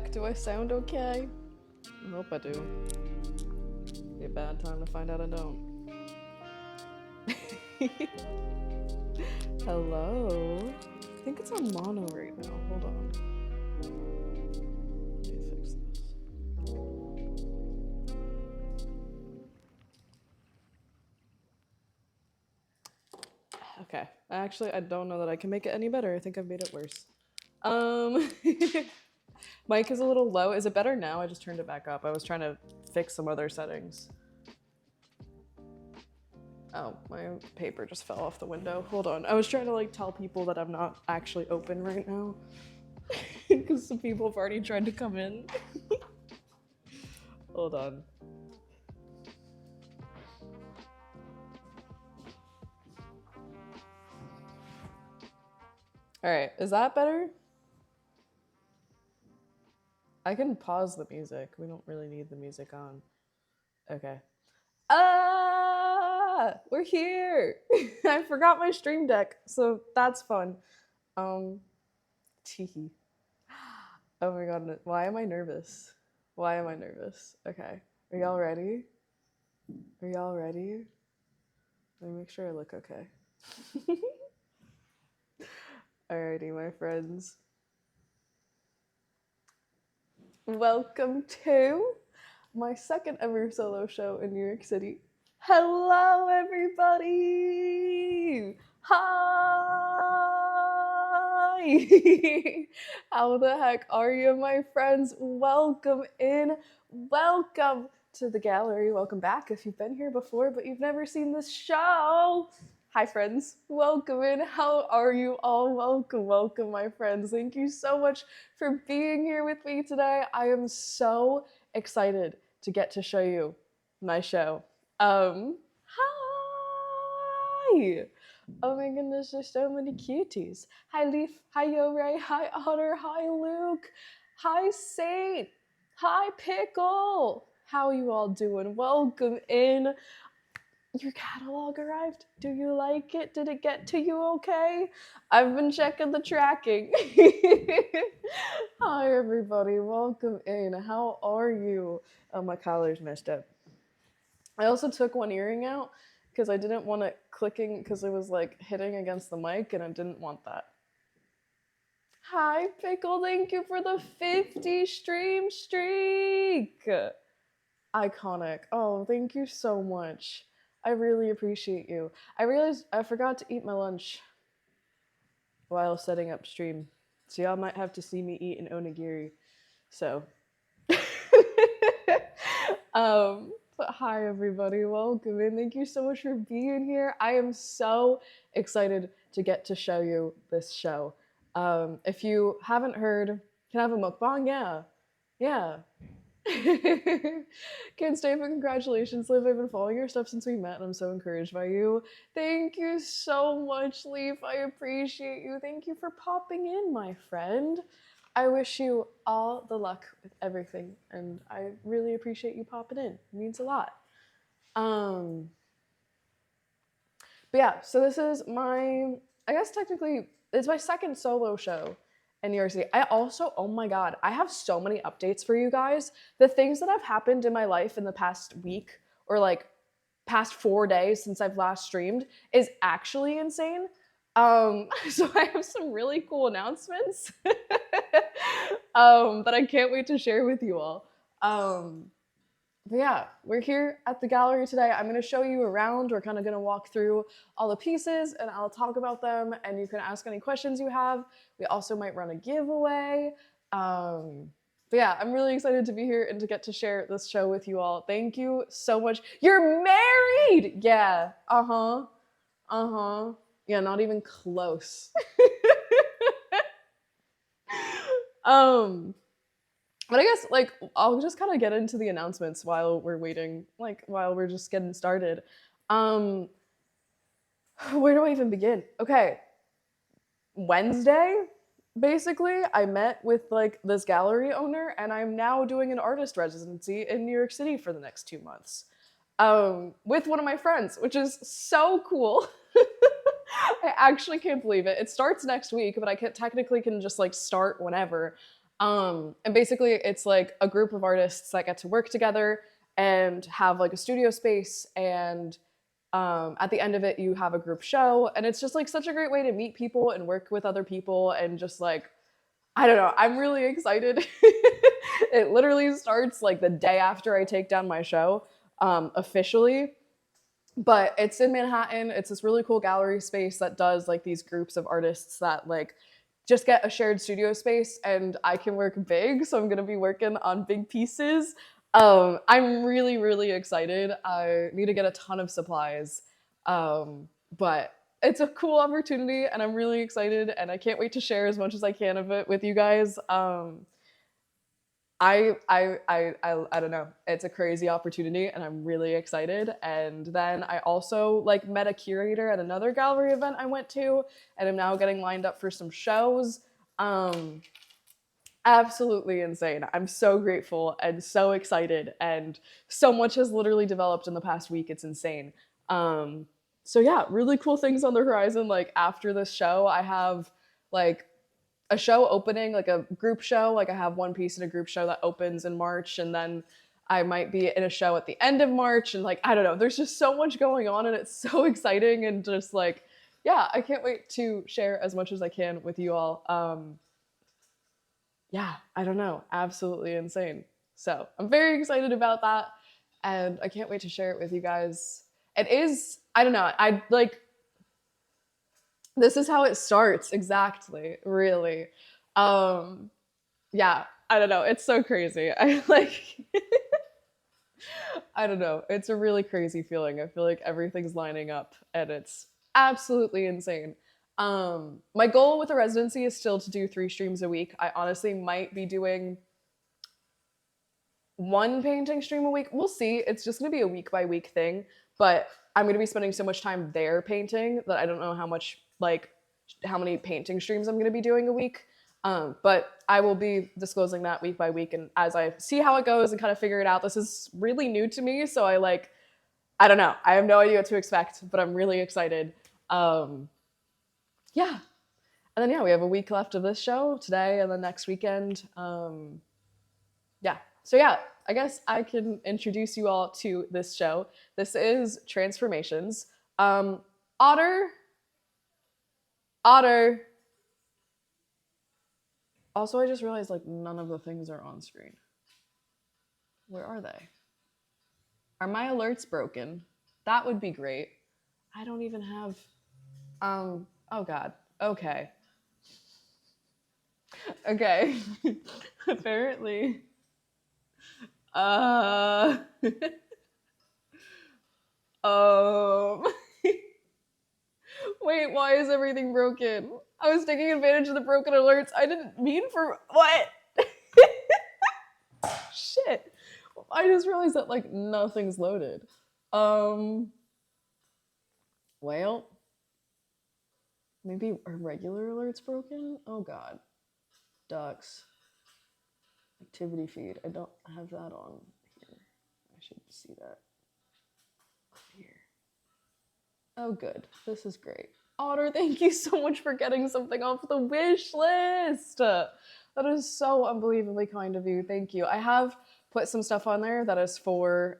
check. Do I sound okay? I hope I do. Be a bad time to find out I don't. Hello? I think it's on mono right now. Hold on. Let me fix this. Okay. Actually, I don't know that I can make it any better. I think I've made it worse. Mic is a little low. Is it better now? I just turned it back up. I was trying to fix some other settings. Oh, my paper just fell off the window. Hold on. I was trying to like tell people that I'm not actually open right now because some people have already tried to come in. Hold on. All right, is that better? I can pause the music. We don't really need the music on. Okay. We're here. I forgot my stream deck, so that's fun. Teehee. Oh my god, why am I nervous? Why am I nervous? Okay. Are y'all ready? Are y'all ready? Let me make sure I look okay. Alrighty, my friends. Welcome to my second ever solo show in New York City. Hello, everybody! Hi! How the heck are you, my friends? Welcome in. Welcome to the gallery. Welcome back if you've been here before, but you've never seen this show. Hi, friends. Welcome in. How are you all? Welcome, welcome, my friends. Thank you so much for being here with me today. I am so excited to get to show you my show. Hi! Oh my goodness, there's so many cuties. Hi, Leaf. Hi, Yo-Ray. Hi, Otter. Hi, Luke. Hi, Saint. Hi, Pickle. How are you all doing? Welcome in. Your catalog arrived? Do you like it? Did it get to you okay? I've been checking the tracking. Hi, everybody. Welcome in. How are you? Oh, my collar's messed up. I also took one earring out because I didn't want it clicking because it was like hitting against the mic and I didn't want that. Hi, Pickle. Thank you for the 50 stream streak. Iconic. Oh, thank you so much. I really appreciate you. I realized I forgot to eat my lunch while setting up stream. So y'all might have to see me eat an onigiri. So. But hi everybody, welcome in. Thank you so much for being here. I am so excited to get to show you this show. If you haven't heard, can I have a mukbang? Yeah. Can't stay, but congratulations, Liv. I've been following your stuff since we met, and I'm so encouraged by you. Thank you so much, Leaf. I appreciate you. Thank you for popping in, my friend. I wish you all the luck with everything, and I really appreciate you popping in. It means a lot. But yeah, so this is my, I guess technically, it's my second solo show in New York City. I also, oh my god, I have so many updates for you guys. The things that have happened in my life in the past week, or like past 4 days since I've last streamed, is actually insane. So I have some really cool announcements that I can't wait to share with you all. But yeah, we're here at the gallery today. I'm going to show you around. We're kind of going to walk through all the pieces and I'll talk about them and you can ask any questions you have. We also might run a giveaway. But yeah, I'm really excited to be here and to get to share this show with you all. Thank you so much. You're married! Yeah, yeah, not even close. But I guess, like, I'll just kind of get into the announcements while we're waiting, like, while we're just getting started. Where do I even begin? Okay. Wednesday, basically, I met with, like, this gallery owner, and I'm now doing an artist residency in New York City for the next 2 months. With one of my friends, which is so cool. I actually can't believe it. It starts next week, but I technically can just, like, start whenever. And basically it's like a group of artists that get to work together and have like a studio space, and at the end of it you have a group show, and it's just like such a great way to meet people and work with other people, and just like, I don't know, I'm really excited. It literally starts like the day after I take down my show, officially. But it's in Manhattan. It's this really cool gallery space that does like these groups of artists that like just get a shared studio space, and I can work big. So I'm gonna be working on big pieces. I'm really, really excited. I need to get a ton of supplies. But it's a cool opportunity and I'm really excited, and I can't wait to share as much as I can of it with you guys. I don't know. It's a crazy opportunity and I'm really excited. And then I also like met a curator at another gallery event I went to, and I'm now getting lined up for some shows. Um, Absolutely insane. I'm so grateful and so excited, and so much has literally developed in the past week. It's insane. Um, so yeah, really cool things on the horizon. Like after this show, I have like a show opening, like a group show. Like I have one piece in a group show that opens in March, and then I might be in a show at the end of March. And like, I don't know, there's just so much going on, and it's so exciting, and just like, yeah, I can't wait to share as much as I can with you all. Yeah, I don't know, absolutely insane. So I'm very excited about that, and I can't wait to share it with you guys. It is, I don't know, I like, this is how it starts exactly, really. Um, yeah, I don't know. It's so crazy. I like, I don't know. It's a really crazy feeling. I feel like everything's lining up and it's absolutely insane. My goal with the residency is still to do 3 streams a week. I honestly might be doing one painting stream a week. We'll see. It's just going to be a week by week thing, but I'm going to be spending so much time there painting that I don't know how much, like, how many painting streams I'm going to be doing a week. But I will be disclosing that week by week, and as I see how it goes and kind of figure it out. This is really new to me, so I don't know. I have no idea what to expect, but I'm really excited. Um, yeah. And then yeah, we have a week left of this show today and then next weekend. Yeah. So yeah, I guess I can introduce you all to this show. This is Transformations. Otter. Otter. Also, I just realized like none of the things are on screen. Where are they? Are my alerts broken? That would be great. I don't even have, oh God. Okay. Okay. Apparently. Uh, um, wait, why is everything broken? I was taking advantage of the broken alerts. I didn't mean for, what? Shit. I just realized that like nothing's loaded. Um, well, maybe are regular alerts broken? Oh God. Ducks. Activity feed. I don't have that on here. I should see that here. Oh, good. This is great. Otter, thank you so much for getting something off the wish list. That is so unbelievably kind of you. Thank you. I have put some stuff on there that is for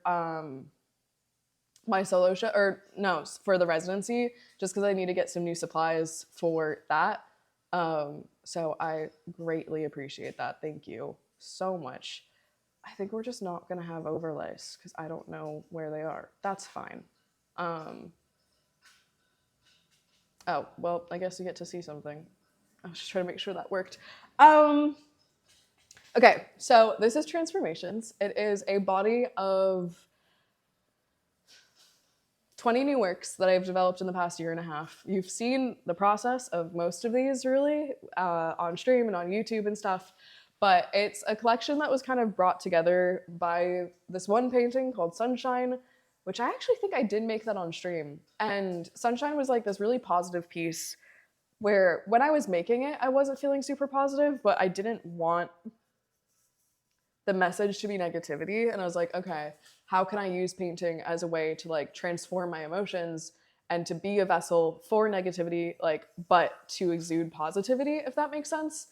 my solo show, or no, for the residency, just because I need to get some new supplies for that. So I greatly appreciate that. Thank you so much. I think we're just not gonna have overlays because I don't know where they are. That's fine. Oh, well, I guess you get to see something. I was just trying to make sure that worked. Okay, so this is Transformations. It is a body of 20 new works that I've developed in the past year and a half. You've seen the process of most of these, really, on stream and on YouTube and stuff, but it's a collection that was kind of brought together by this one painting called Sunshine, which I actually think I did make that on stream. And Sunshine was like this really positive piece where when I was making it, I wasn't feeling super positive, but I didn't want the message to be negativity. And I was like, okay, how can I use painting as a way to like transform my emotions and to be a vessel for negativity, like, but to exude positivity, if that makes sense.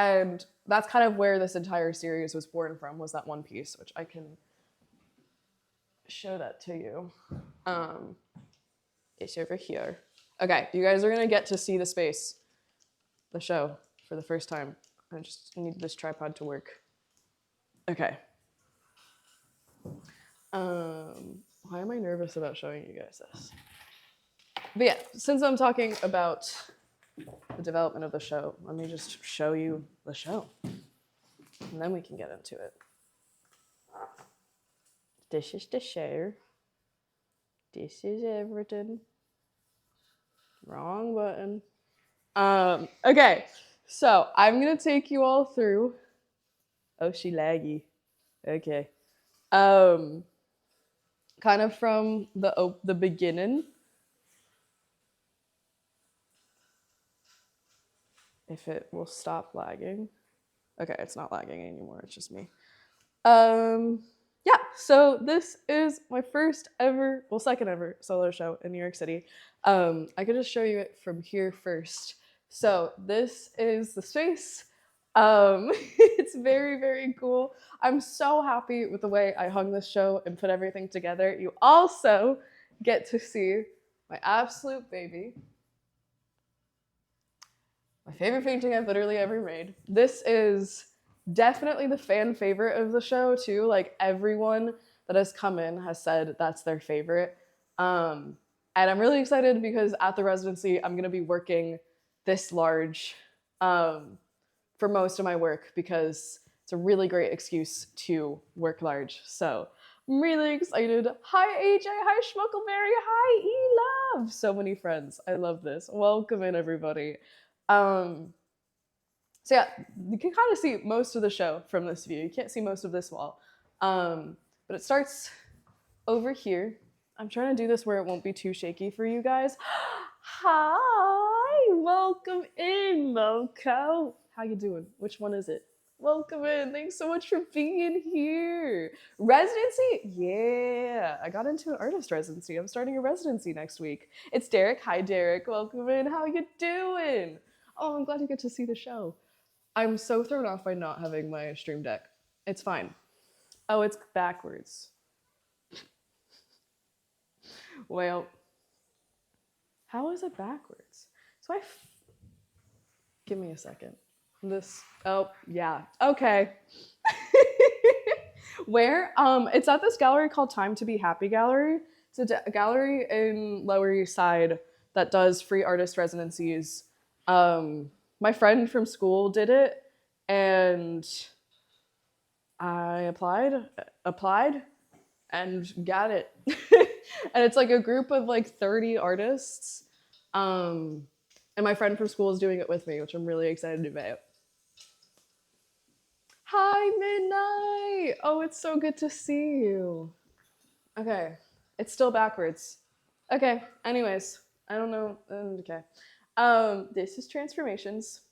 And that's kind of where this entire series was born from, was that one piece, which I can show that to you. It's over here. Okay, you guys are gonna get to see the space, the show, for the first time. I just need this tripod to work. Okay. Why am I nervous about showing you guys this? But yeah, since I'm talking about the development of the show, let me just show you the show. And then we can get into it. This is the show. This is everything. Wrong button. Okay, so I'm gonna take you all through. Oh, she laggy. Okay. Kind of from the beginning. If it will stop lagging. Okay, it's not lagging anymore, it's just me. Yeah, so this is my first ever, well, second ever solo show in New York City. I could just show you it from here first. So this is the space. It's very, very cool. I'm so happy with the way I hung this show and put everything together. You also get to see my absolute baby. My favorite painting I've literally ever made. This is definitely the fan favorite of the show too. Like everyone that has come in has said that's their favorite. And I'm really excited because at the residency, I'm gonna be working this large for most of my work because it's a really great excuse to work large. So I'm really excited. Hi AJ, hi Schmuckleberry, hi E-Love. So many friends, I love this. Welcome in everybody. So yeah, you can kind of see most of the show from this view. You can't see most of this wall. But it starts over here. I'm trying to do this where it won't be too shaky for you guys. Hi, welcome in, Moco. How you doing? Which one is it? Welcome in. Thanks so much for being here. Residency? Yeah, I got into an artist residency. I'm starting a residency next week. It's Derek. Hi, Derek. Welcome in. How you doing? Oh, I'm glad you get to see the show. I'm so thrown off by not having my stream deck. It's fine. Oh, it's backwards. Well, how is it backwards? So give me a second. Oh, yeah, okay. Where? It's at this gallery called Time to Be Happy Gallery. It's a gallery in Lower East Side that does free artist residencies. My friend from school did it, and I applied, and got it. And it's like a group of like 30 artists. And my friend from school is doing it with me, which I'm really excited about. Hi, Midnight! Oh, it's so good to see you. Okay, it's still backwards. Okay, anyways, I don't know. Okay. This is Transformations.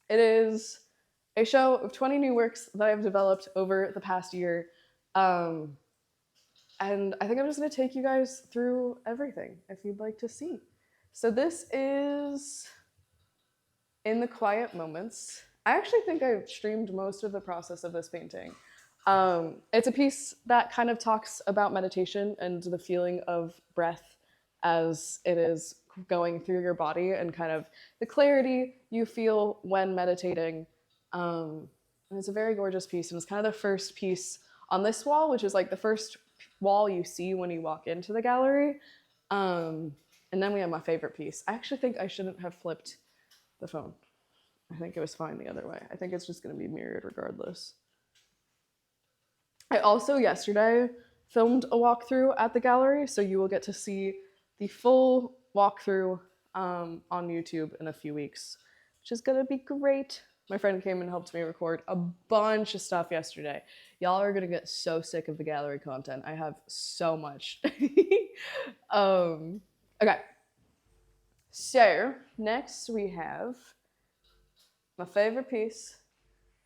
It is a show of 20 new works that I've developed over the past year. And I think I'm just gonna take you guys through everything if you'd like to see. So this is In the Quiet Moments. I actually think I streamed most of the process of this painting. It's a piece that kind of talks about meditation and the feeling of breath as it is going through your body and kind of the clarity you feel when meditating. And it's a very gorgeous piece, and it's kind of the first piece on this wall, which is like the first wall you see when you walk into the gallery. And then we have my favorite piece. I actually think I shouldn't have flipped the phone. I think it was fine the other way. I think it's just gonna be mirrored regardless. I also yesterday filmed a walkthrough at the gallery, so you will get to see the full walkthrough on YouTube in a few weeks, which is gonna be great. My friend came and helped me record a bunch of stuff yesterday. Y'all are gonna get so sick of the gallery content. I have so much. Okay. So next we have my favorite piece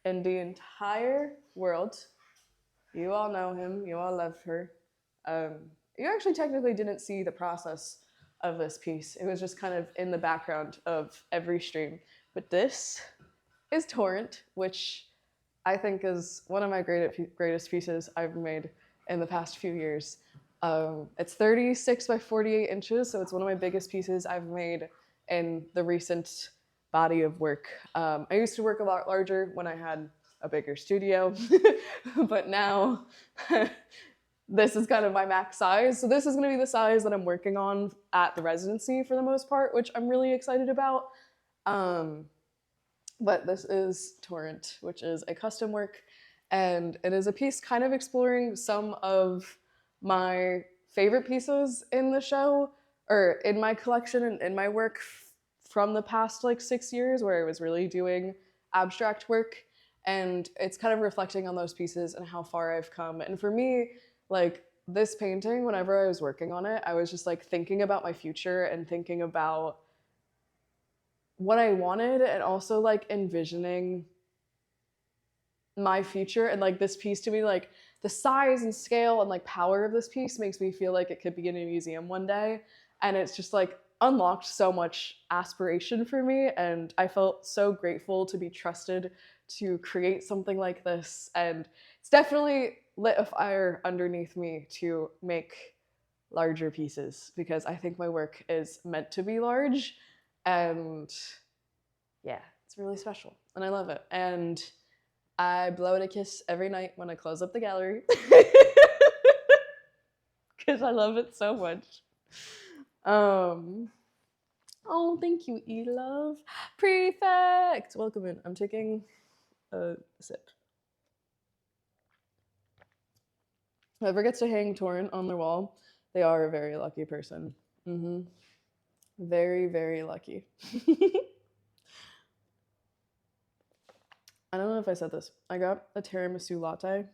in the entire world. You all know him. You all love her. You actually technically didn't see the process of this piece. It was just kind of in the background of every stream. But this is Torrent, which I think is one of my greatest pieces I've made in the past few years. It's 36 by 48 inches, so it's one of my biggest pieces I've made in the recent body of work. I used to work a lot larger when I had a bigger studio, but now this is kind of my max size. So this is going to be the size that I'm working on at the residency for the most part, which I'm really excited about. But this is Torrent, which is a custom work, and it is a piece kind of exploring some of my favorite pieces in the show, or in my collection and in my work from the past like 6 years, where I was really doing abstract work, and it's kind of reflecting on those pieces and how far I've come. And for me, like this painting, whenever I was working on it, I was just like thinking about my future and thinking about what I wanted, and also like envisioning my future. And like this piece to me, like the size and scale and like power of this piece makes me feel like it could be in a museum one day. And it's just like unlocked so much aspiration for me, and I felt so grateful to be trusted to create something like this. And it's definitely lit a fire underneath me to make larger pieces, because I think my work is meant to be large. And yeah, it's really special and I love it. And I blow it a kiss every night when I close up the gallery because I love it so much. Oh, thank you, E-Love. Prefect! Welcome in. I'm taking a sip. Whoever gets to hang Torrent on their wall, they are a very lucky person. Very, very lucky. I don't know if I said this. I got a tiramisu latte.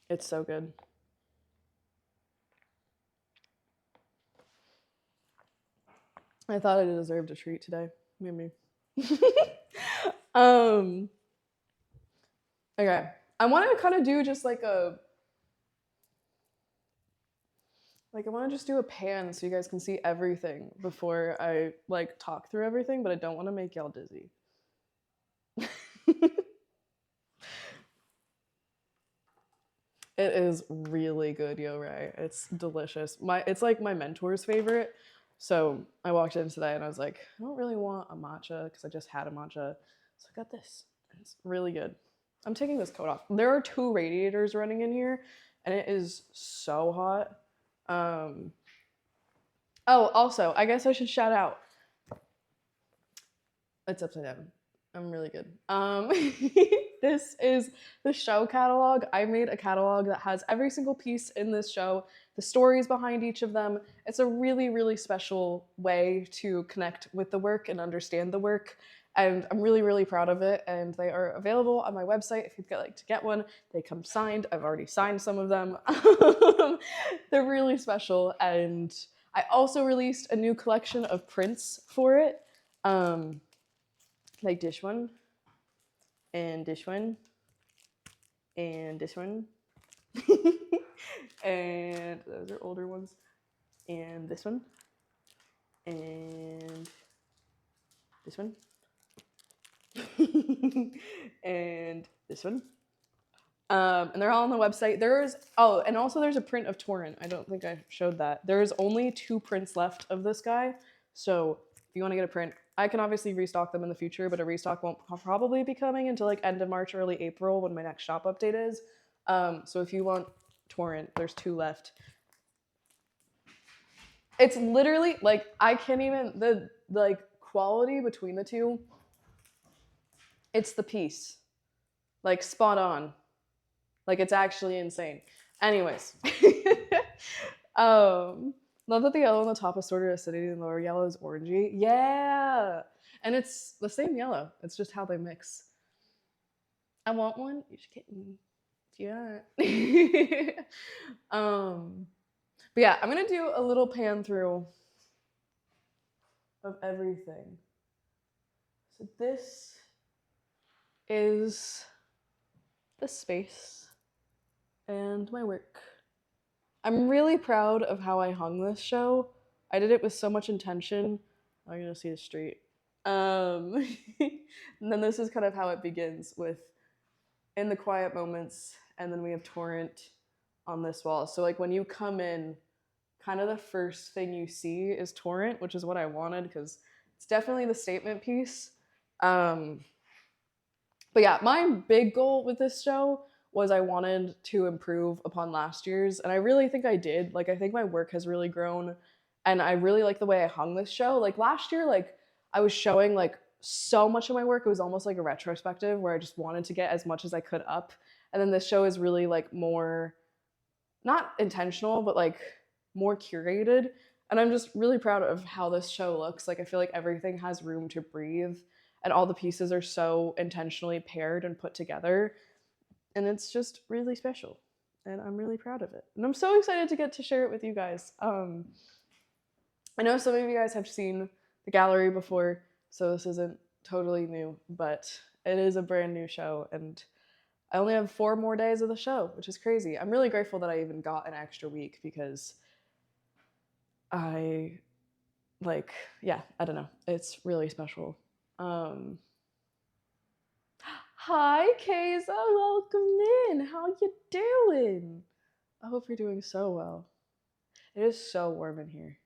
It's so good. I thought I deserved a treat today. Maybe. Okay. I want to kind of do just like I want to just do a pan so you guys can see everything before I like talk through everything, but I don't want to make y'all dizzy. It is really good, Yo Ray. It's delicious. It's like my mentor's favorite. So I walked in today and I was like, I don't really want a matcha because I just had a matcha. So I got this. It's really good. I'm taking this coat off. There are 2 radiators running in here and it is so hot. Oh, also, I guess I should shout out. It's upside down. I'm really good. This is the show catalog. I made a catalog that has every single piece in this show, the stories behind each of them. It's a really, really special way to connect with the work and understand the work. And I'm really, really proud of it. And they are available on my website if you'd like to get one. They come signed. I've already signed some of them. They're really special. And I also released a new collection of prints for it. Like this one, and this one, and this one, and those are older ones, and this one, and this one, and this one. And they're all on the website. And also there's a print of Torrent. I don't think I showed that. There's only 2 prints left of this guy. So if you want to get a print, I can obviously restock them in the future, but a restock won't probably be coming until like end of March, early April when my next shop update is. So if you want Torrent, there's 2 left. It's literally like, I can't even, the like quality between the 2, it's the piece. Like spot on. Like it's actually insane. Anyways. Love that the yellow on the top is sort of acidity and the lower yellow is orangey. Yeah. And it's the same yellow. It's just how they mix. I want one. You should get me. If you want. But yeah, I'm gonna do a little pan through of everything. So this is the space and my work. I'm really proud of how I hung this show. I did it with so much intention. I'm gonna see the street. Um, and then this is kind of how it begins with in the quiet moments, and then we have Torrent on this wall. So like when you come in, kind of the first thing you see is Torrent, which is what I wanted because it's definitely the statement piece. Um, but yeah, my big goal with this show was I wanted to improve upon last year's, and I really think I did. Like I think my work has really grown, and I really like the way I hung this show. Like last year, like I was showing like so much of my work. It was almost like a retrospective where I just wanted to get as much as I could up. And then this show is really like more not intentional, but like more curated. And I'm just really proud of how this show looks. Like I feel like everything has room to breathe and all the pieces are so intentionally paired and put together. And it's just really special. And I'm really proud of it. And I'm so excited to get to share it with you guys. I know some of you guys have seen the gallery before, so this isn't totally new, but it is a brand new show. And I only have 4 more days of the show, which is crazy. I'm really grateful that I even got an extra week because I I don't know. It's really special. Hi, Kaysa. Welcome in. How you doing? I hope you're doing so well. It is so warm in here.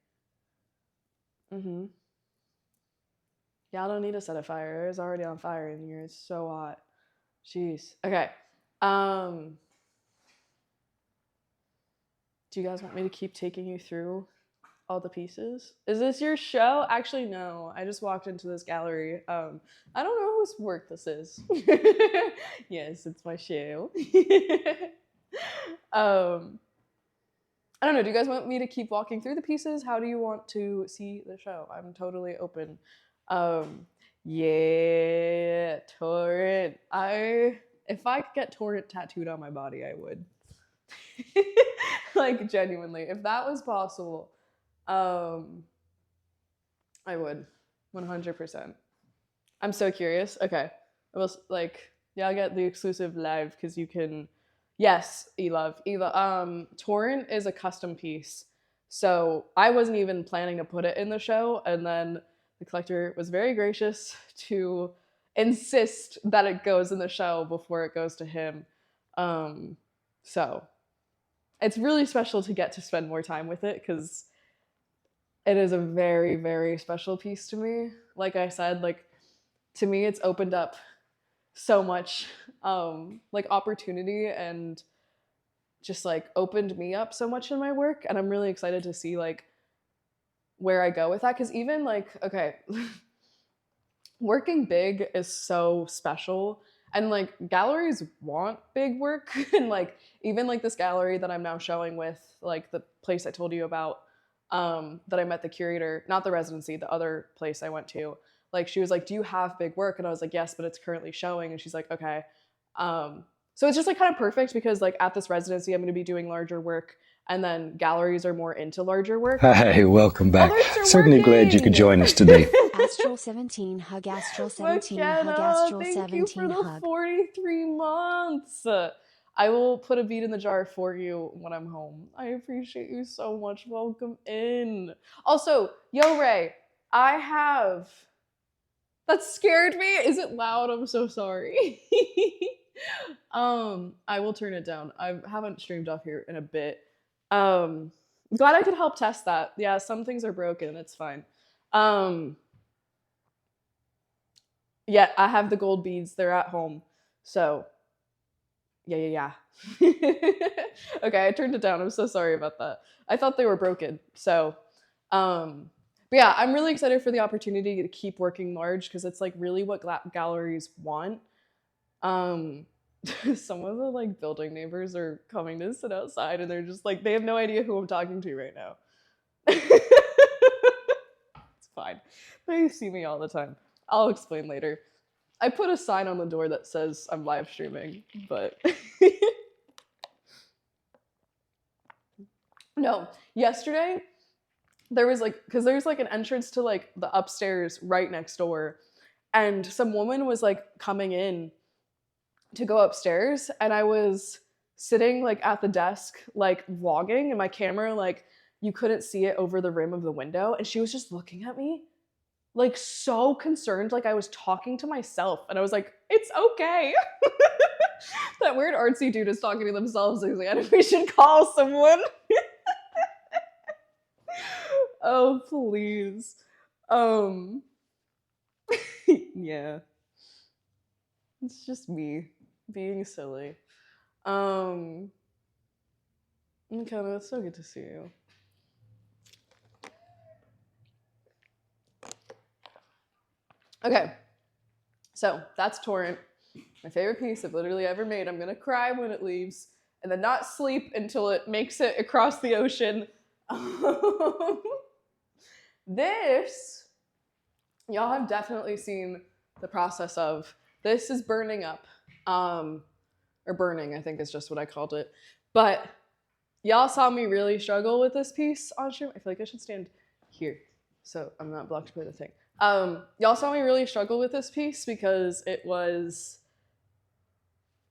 Yeah, I don't need to set a fire. It's already on fire in here. It's so hot. Jeez. Okay. Do you guys want me to keep taking you through all the pieces? Is this your show? Actually, no. I just walked into this gallery. I don't know whose work this is. Yes, it's my show. I don't know. Do you guys want me to keep walking through the pieces? How do you want to see the show? I'm totally open. Yeah, Torrent. If I could get Torrent tattooed on my body, I would. Like genuinely, if that was possible, I would 100%. I'm so curious. Okay, I was like, yeah, I'll get the exclusive live because you can. Yes, Eva. Torrent is a custom piece, so I wasn't even planning to put it in the show, and then the collector was very gracious to insist that it goes in the show before it goes to him. So it's really special to get to spend more time with it because it is a very, very special piece to me. Like I said, like to me, it's opened up so much like opportunity and just like opened me up so much in my work. And I'm really excited to see like where I go with that. Cause even like, okay, working big is so special. And like galleries want big work. And like even like this gallery that I'm now showing with, like the place I told you about, that I met the curator, not the residency, the other place I went to. Like she was like, do you have big work? And I was like, yes, but it's currently showing. And she's like, okay. So it's just like kind of perfect because like at this residency, I'm going to be doing larger work, and then galleries are more into larger work. Hey, welcome back. Certainly glad you could join us today. Astral 17 hug, Astral 17 hug, Astral 17 hug. Thank you for the 43 months. I will put a bead in the jar for you when I'm home. I appreciate you so much. Welcome in. Also, yo Ray, that scared me. Is it loud? I'm so sorry. I will turn it down. I haven't streamed off here in a bit. Glad I could help test that. Yeah, some things are broken. It's fine. Yeah, I have the gold beads. They're at home. So, yeah. Okay, I turned it down. I'm so sorry about that. I thought they were broken. So, but yeah, I'm really excited for the opportunity to keep working large because it's like really what galleries want. Some of the like building neighbors are coming to sit outside and they're just like, they have no idea who I'm talking to right now. It's fine. They see me all the time. I'll explain later. I put a sign on the door that says I'm live streaming, but no, yesterday there was like, because there's like an entrance to like the upstairs right next door, and some woman was like coming in to go upstairs, and I was sitting like at the desk like vlogging, and my camera like you couldn't see it over the rim of the window, and she was just looking at me like so concerned, like I was talking to myself, and I was like, it's okay. That weird artsy dude is talking to themselves. He's like, I think we should call someone. Oh, please. Yeah. It's just me being silly. Okay, it's so good to see you. Okay, so that's Torrent. My favorite piece I've literally ever made. I'm gonna cry when it leaves, and then not sleep until it makes it across the ocean. This, y'all have definitely seen the process of. This is burning up. Or burning, I think is just what I called it. But y'all saw me really struggle with this piece on stream. I feel like I should stand here so I'm not blocked by the thing. Y'all saw me really struggle with this piece because it was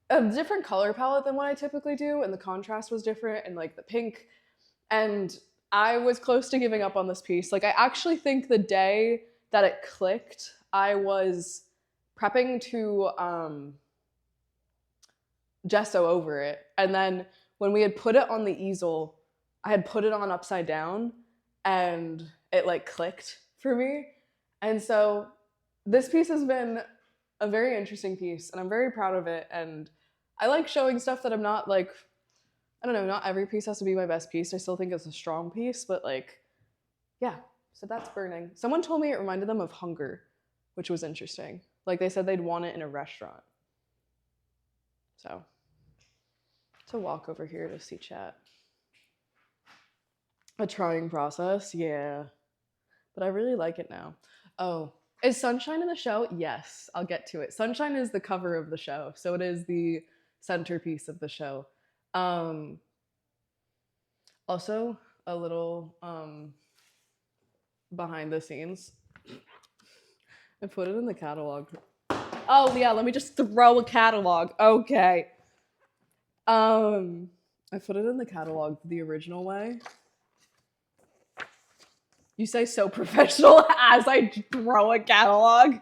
a different color palette than what I typically do, and the contrast was different, and like the pink. And I was close to giving up on this piece. Like, I actually think the day that it clicked, I was prepping to gesso over it. And then when we had put it on the easel, I had put it on upside down, and it like clicked for me. And so this piece has been a very interesting piece, and I'm very proud of it. And I like showing stuff that I'm not like, I don't know, not every piece has to be my best piece. I still think it's a strong piece, but like, yeah, so that's burning. Someone told me it reminded them of hunger, which was interesting. Like, they said they'd want it in a restaurant. So, to walk over here to see chat. A trying process, yeah. But I really like it now. Oh, is Sunshine in the show? Yes, I'll get to it. Sunshine is the cover of the show, so it is the centerpiece of the show. Also, a little behind the scenes. I put it in the catalog. Oh yeah, let me just throw a catalog. Okay. I put it in the catalog the original way. You say so professional as I throw a catalog.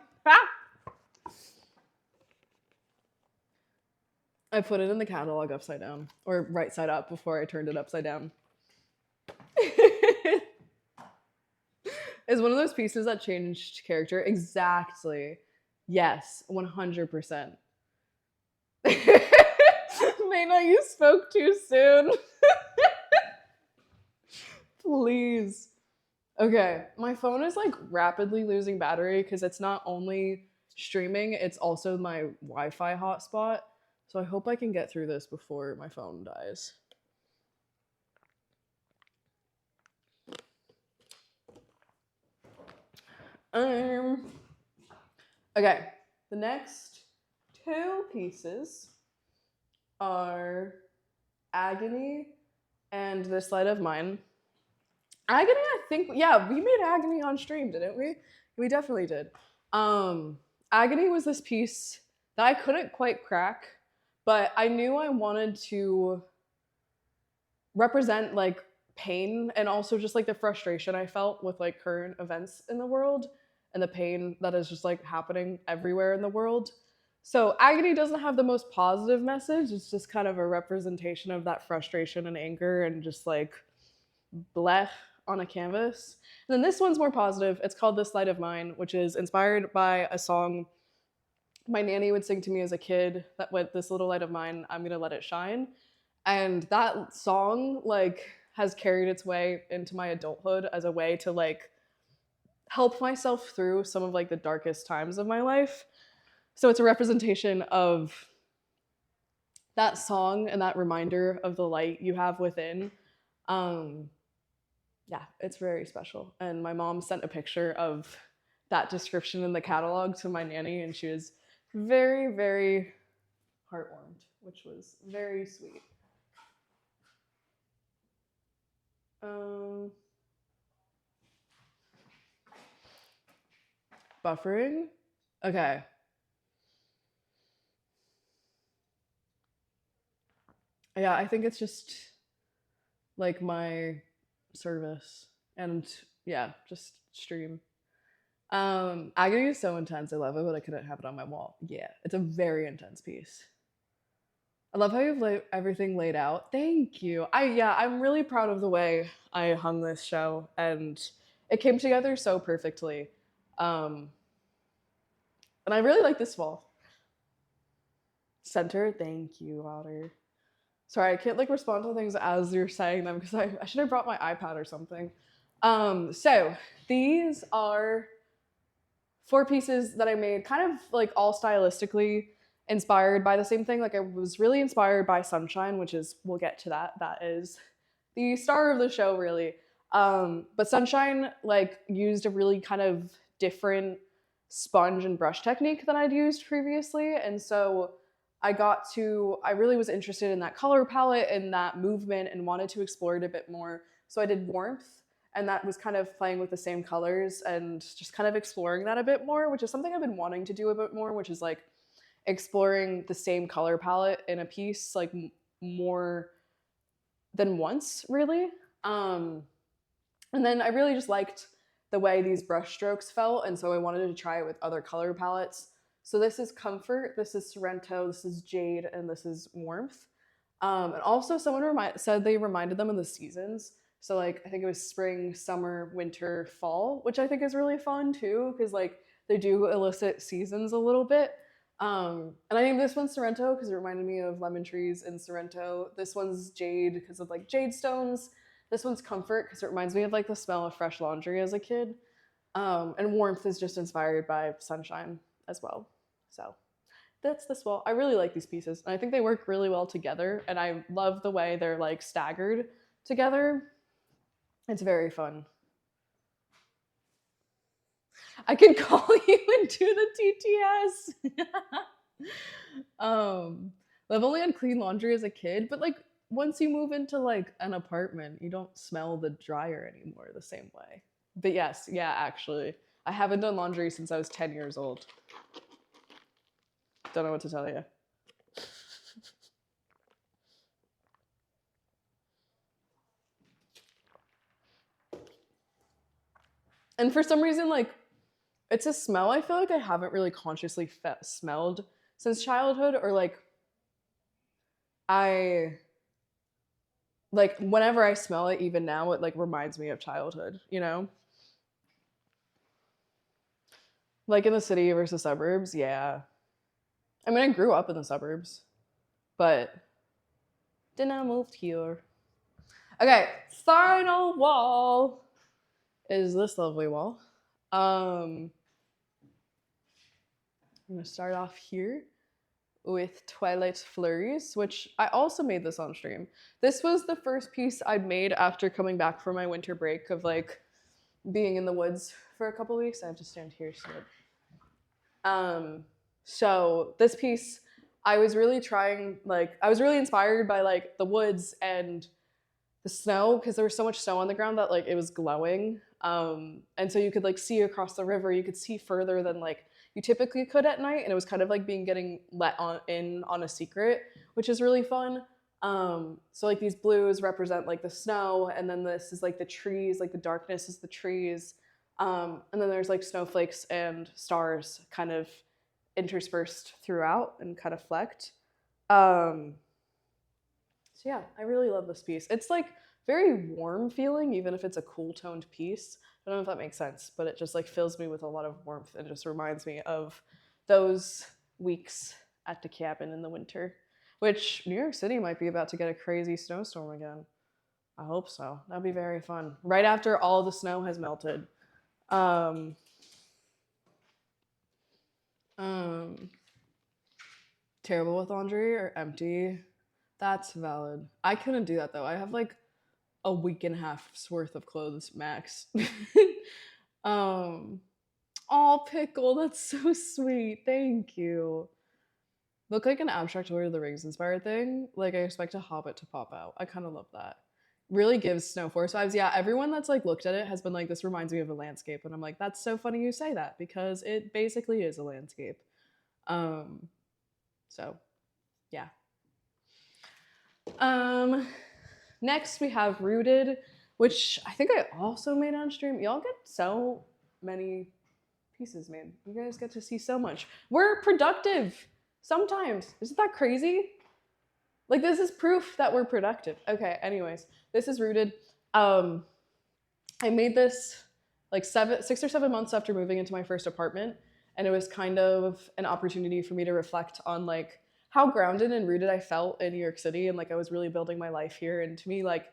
I put it in the catalog upside down, or right side up before I turned it upside down. It's one of those pieces that changed character. Exactly. Yes, 100%. Mayna, you spoke too soon. Please. Okay, my phone is like rapidly losing battery because it's not only streaming, it's also my Wi-Fi hotspot. So I hope I can get through this before my phone dies. Okay, the next two pieces are Agony and This Light of Mine. Agony, I think, yeah, we made Agony on stream, didn't we? We definitely did. Agony was this piece that I couldn't quite crack, but I knew I wanted to represent like pain and also just like the frustration I felt with like current events in the world and the pain that is just like happening everywhere in the world. So Agony doesn't have the most positive message. It's just kind of a representation of that frustration and anger and just like blech on a canvas. And then this one's more positive. It's called This Light of Mine, which is inspired by a song my nanny would sing to me as a kid that went, "This little light of mine, I'm gonna let it shine." And that song like has carried its way into my adulthood as a way to like help myself through some of like the darkest times of my life. So it's a representation of that song and that reminder of the light you have within. Yeah, it's very special. And my mom sent a picture of that description in the catalog to my nanny, and she was very, very heartwarmed, which was very sweet. Buffering? Okay. Yeah, I think it's just like my service and yeah, just stream. Agony is so intense. I love it, but I couldn't have it on my wall. Yeah, it's a very intense piece. I love how you've everything laid out. Thank you. I'm really proud of the way I hung this show, and it came together so perfectly. Um, and I really like this wall. Center, thank you, Otter. Sorry, I can't like respond to things as you're saying them because I should have brought my iPad or something. So these are 4 pieces that I made kind of like all stylistically inspired by the same thing. Like I was really inspired by Sunshine, which is, we'll get to that. That is the star of the show, really. But Sunshine like used a really kind of different sponge and brush technique than I'd used previously. And so I really was interested in that color palette and that movement and wanted to explore it a bit more. So I did Warmth, and that was kind of playing with the same colors and just kind of exploring that a bit more, which is something I've been wanting to do a bit more, which is like exploring the same color palette in a piece like more than once, really. And then I really just liked the way these brush strokes felt, and so I wanted to try it with other color palettes. So this is Comfort, this is Sorrento, this is Jade, and this is Warmth. And also someone said they reminded them of the seasons. So like I think it was spring, summer, winter, fall, which I think is really fun too, because like they do elicit seasons a little bit. And I think this one's Sorrento because it reminded me of lemon trees in Sorrento. This one's Jade because of like jade stones. This one's Comfort because it reminds me of like the smell of fresh laundry as a kid. And Warmth is just inspired by sunshine as well. So that's this wall. I really like these pieces, and I think they work really well together, and I love the way they're like staggered together. It's very fun. I can call you into the TTS. I've only had clean laundry as a kid, but like once you move into like an apartment, you don't smell the dryer anymore the same way. But yes, yeah, actually, I haven't done laundry since I was 10 years old. Don't know what to tell you. And for some reason, like, it's a smell I feel like I haven't really consciously smelled since childhood, or like, whenever I smell it, even now, it like reminds me of childhood, you know? Like in the city versus suburbs, yeah. I mean, I grew up in the suburbs, but then I moved here. Okay, final wall is this lovely wall. I'm gonna start off here with Twilight Flurries, which I also made this on stream. This was the first piece I'd made after coming back from my winter break of like being in the woods for a couple weeks. I have to stand here so this piece, I was really inspired by like the woods and the snow, because there was so much snow on the ground that like it was glowing. And so you could like see across the river, you could see further than like you typically could at night, and it was kind of like getting let in on a secret, which is really fun. So like these blues represent like the snow, and then this is like the trees, like the darkness is the trees. And then there's like snowflakes and stars kind of interspersed throughout and kind of flecked. So yeah, I really love this piece. It's like very warm feeling, even if it's a cool toned piece. I don't know if that makes sense, but it just like fills me with a lot of warmth and just reminds me of those weeks at the cabin in the winter, which New York City might be about to get a crazy snowstorm again. I hope so. That'd be very fun. Right after all the snow has melted. Terrible with laundry or empty. That's valid. I couldn't do that though. I have like a week and a half's worth of clothes max. Oh, pickle, that's so sweet. Thank you. Look like an abstract Lord of the Rings inspired thing. Like I expect a hobbit to pop out. I kind of love that. Really gives Snow Forest vibes. Yeah, everyone that's like looked at it has been like, this reminds me of a landscape, and I'm like, that's so funny you say that, because it basically is a landscape. So yeah. Next we have Rooted, which I think I also made on stream. Y'all get so many pieces, man. You guys get to see so much. We're productive sometimes. Isn't that crazy? Like, this is proof that we're productive. Okay, anyways, this is rooted. I made this like 6 or 7 months after moving into my first apartment, and it was kind of an opportunity for me to reflect on like how grounded and rooted I felt in New York City, and like I was really building my life here. And to me, like,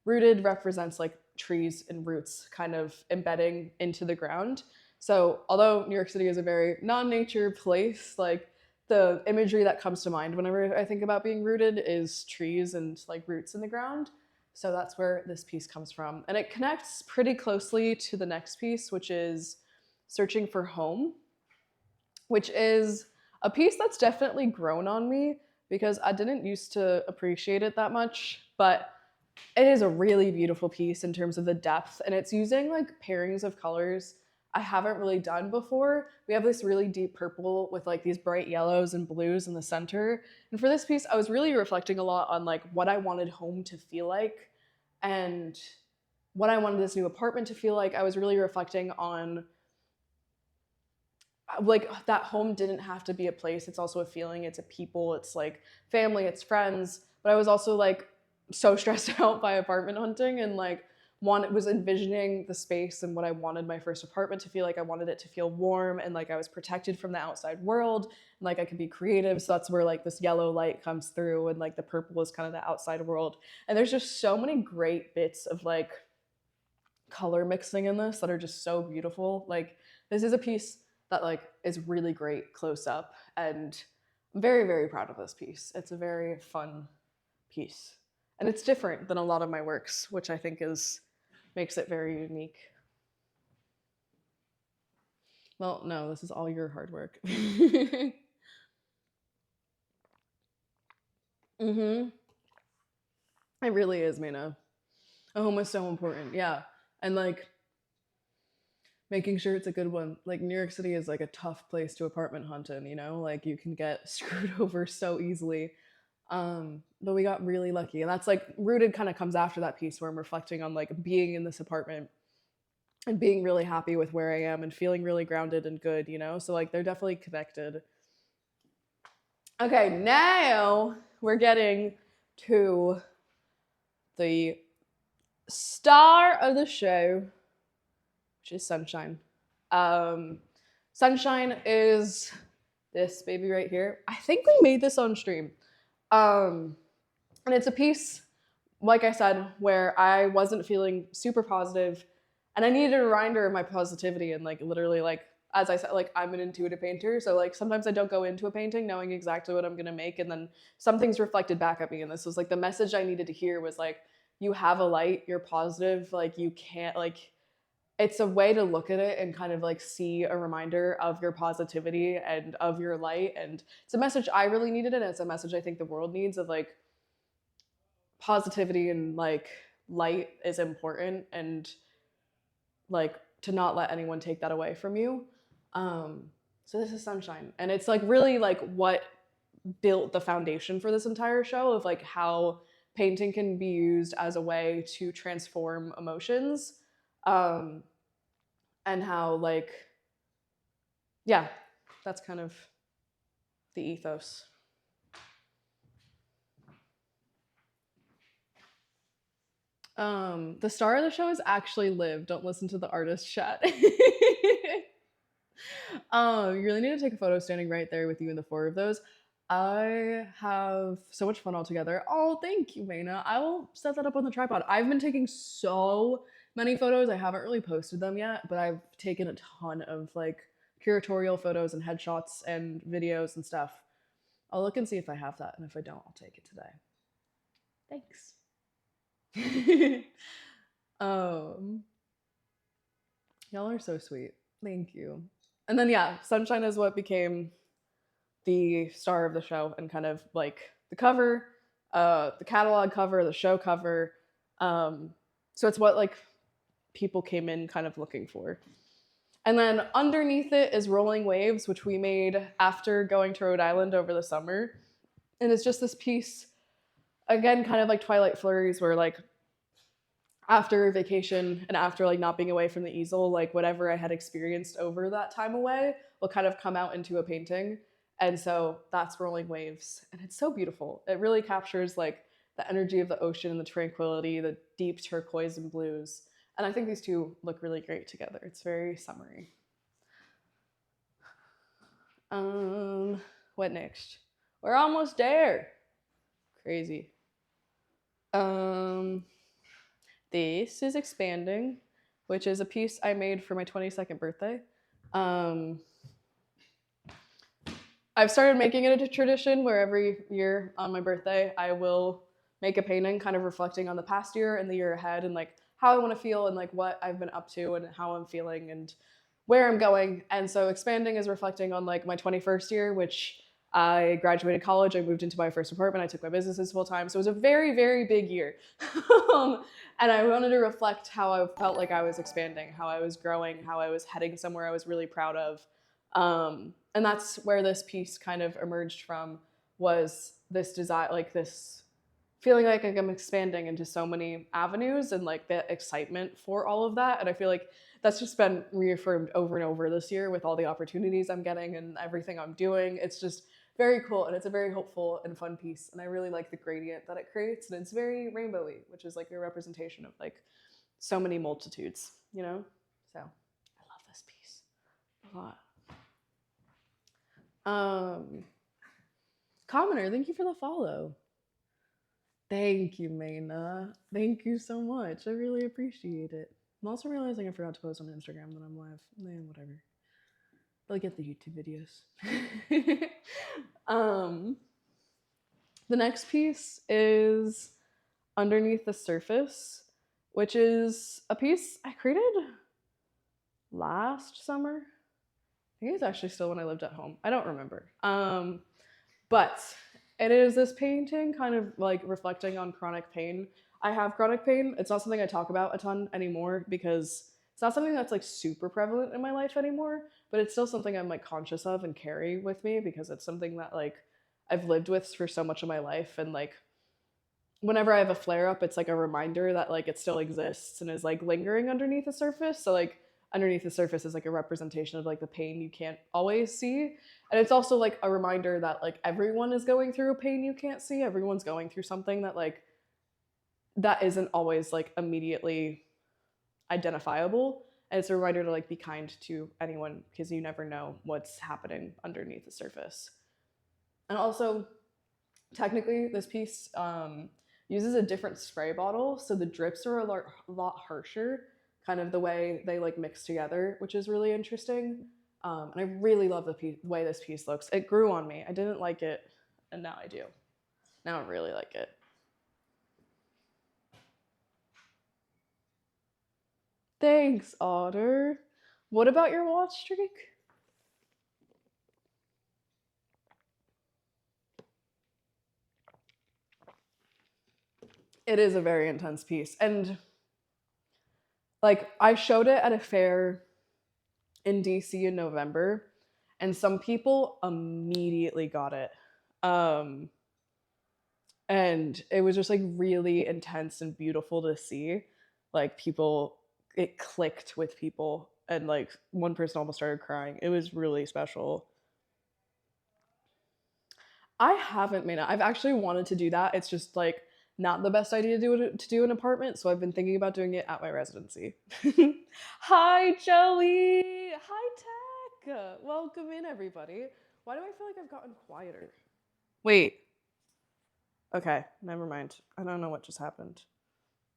rooted represents like trees and roots kind of embedding into the ground. So although New York City is a very non-nature place, like the imagery that comes to mind whenever I think about being rooted is trees and like roots in the ground. So that's where this piece comes from. And it connects pretty closely to the next piece, which is Searching for Home, which is a piece that's definitely grown on me because I didn't used to appreciate it that much, but it is a really beautiful piece in terms of the depth, and it's using like pairings of colors I haven't really done before. We have this really deep purple with like these bright yellows and blues in the center. And for this piece, I was really reflecting a lot on like what I wanted home to feel like and what I wanted this new apartment to feel like. I was really reflecting on like that home didn't have to be a place. It's also a feeling, it's a people, it's like family, it's friends. But I was also like so stressed out by apartment hunting and like was envisioning the space and what I wanted my first apartment to feel like. I wanted it to feel warm and like I was protected from the outside world and like I could be creative. So that's where like this yellow light comes through and like the purple is kind of the outside world. And there's just so many great bits of like color mixing in this that are just so beautiful. Like, this is a piece that like is really great close up, and I'm very, very proud of this piece. It's a very fun piece. And it's different than a lot of my works, which I think makes it very unique. Well, no, this is all your hard work. Mm-hmm. It really is, Mina. A home is so important, yeah. And like making sure it's a good one. Like, New York City is like a tough place to apartment hunt in, you know? Like, you can get screwed over so easily. But we got really lucky. And that's like rooted kind of comes after that piece where I'm reflecting on like being in this apartment and being really happy with where I am and feeling really grounded and good, you know? So like they're definitely connected. Okay, now we're getting to the star of the show, which is Sunshine. Sunshine is this baby right here. I think we made this on stream. And it's a piece, like I said, where I wasn't feeling super positive and I needed a reminder of my positivity. And like literally, like, as I said, like, I'm an intuitive painter. So like sometimes I don't go into a painting knowing exactly what I'm gonna make, and then something's reflected back at me. And this was like the message I needed to hear was like, you have a light, you're positive, like you can't, like, it's a way to look at it and kind of like see a reminder of your positivity and of your light. And it's a message I really needed, and it's a message I think the world needs, of like positivity and like light is important, and like to not let anyone take that away from you. So this is Sunshine, and it's like really like what built the foundation for this entire show of like how painting can be used as a way to transform emotions, and how like, yeah, that's kind of the ethos. The star of the show is actually Liv. Don't listen to the artist chat. You really need to take a photo standing right there with you in the four of those. I have so much fun all together. Oh, thank you, Maina. I will set that up on the tripod. I've been taking so many photos. I haven't really posted them yet, but I've taken a ton of like curatorial photos and headshots and videos and stuff. I'll look and see if I have that, and if I don't, I'll take it today. Thanks. Y'all are so sweet. Thank you. And then yeah, Sunshine is what became the star of the show, and kind of like the cover, the catalog cover, the show cover. So it's what like people came in kind of looking for. And then underneath it is Rolling Waves, which we made after going to Rhode Island over the summer. And it's just this piece, again, kind of like Twilight Flurries, where like after vacation and after like not being away from the easel, like whatever I had experienced over that time away will kind of come out into a painting. And so that's Rolling Waves. And it's so beautiful. It really captures like the energy of the ocean and the tranquility, the deep turquoise and blues. And I think these two look really great together. It's very summery. What next? We're almost there. Crazy. This is Expanding, which is a piece I made for my 22nd birthday. I've started making it a tradition where every year on my birthday, I will make a painting kind of reflecting on the past year and the year ahead and like how I want to feel and like what I've been up to and how I'm feeling and where I'm going. And so Expanding is reflecting on like my 21st year, which I graduated college, I moved into my first apartment, I took my businesses full time. So it was a very, very big year. And I wanted to reflect how I felt like I was expanding, how I was growing, how I was heading somewhere I was really proud of. And that's where this piece kind of emerged from, was this desire, like this feeling like I'm expanding into so many avenues and like the excitement for all of that. And I feel like that's just been reaffirmed over and over this year with all the opportunities I'm getting and everything I'm doing. It's just very cool, and it's a very hopeful and fun piece, and I really like the gradient that it creates, and it's very rainbowy, which is like a representation of like so many multitudes, you know? So I love this piece a lot. Commoner, thank you for the follow. Thank you, Maina. Thank you so much. I really appreciate it. I'm also realizing I forgot to post on Instagram that I'm live. Whatever. They'll get the YouTube videos. The next piece is Underneath the Surface, which is a piece I created last summer. I think it's actually still when I lived at home. I don't remember. But it is this painting kind of like reflecting on chronic pain. I have chronic pain. It's not something I talk about a ton anymore because it's not something that's like super prevalent in my life anymore, but it's still something I'm like conscious of and carry with me because it's something that like I've lived with for so much of my life. And like whenever I have a flare up, it's like a reminder that like it still exists and is like lingering underneath the surface. So like underneath the surface is like a representation of like the pain you can't always see. And it's also like a reminder that like everyone is going through a pain you can't see. Everyone's going through something that like that isn't always like immediately identifiable. And it's a reminder to like be kind to anyone because you never know what's happening underneath the surface. And also, technically, this piece uses a different spray bottle, so the drips are a lot harsher, kind of the way they like mix together, which is really interesting. And I really love the way this piece looks. It grew on me. I didn't like it, and now I do. Now I really like it. Thanks, Otter. What about your watch streak? It is a very intense piece. And like I showed it at a fair in DC in November, and some people immediately got it. And it was just like really intense and beautiful to see. Like people, it clicked with people, and like one person almost started crying. It was really special. I haven't made it. I've actually wanted to do that. It's just like not the best idea to do an apartment, so I've been thinking about doing it at my residency. Hi, Joey. Hi, Tech. Welcome in, everybody. Why do I feel like I've gotten quieter? Wait. Okay, never mind. I don't know what just happened.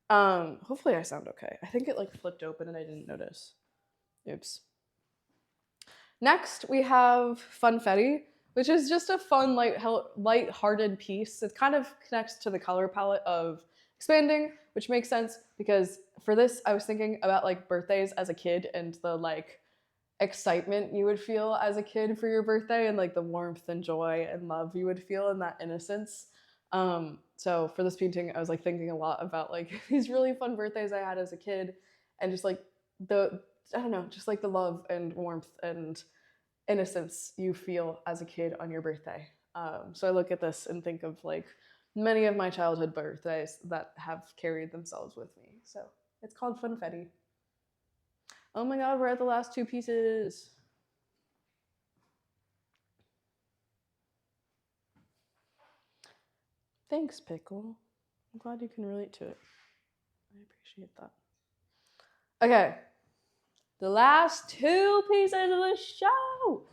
Hopefully I sound okay. I think it like flipped open and I didn't notice. Oops. Next, we have Funfetti, which is just a fun, light-hearted piece. It kind of connects to the color palette of Expanding, which makes sense because for this, I was thinking about like birthdays as a kid and the like excitement you would feel as a kid for your birthday and like the warmth and joy and love you would feel in that innocence. So for this painting, I was like thinking a lot about like these really fun birthdays I had as a kid and just like just like the love and warmth and innocence you feel as a kid on your birthday. So I look at this and think of like many of my childhood birthdays that have carried themselves with me. So It's called Funfetti. Oh my god, we're at the last 2 pieces. Thanks, Pickle. I'm glad you can relate to it. I appreciate that. Okay. The last 2 pieces of the show.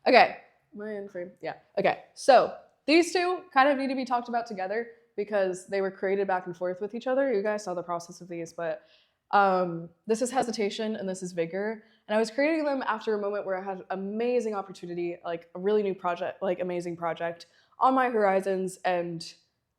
Okay. Am I in frame? Yeah. Okay. So these 2 kind of need to be talked about together because they were created back and forth with each other. You guys saw the process of these, but this is hesitation and this is vigor. And I was creating them after a moment where I had an amazing opportunity, like a really new project, like amazing project on my horizons. And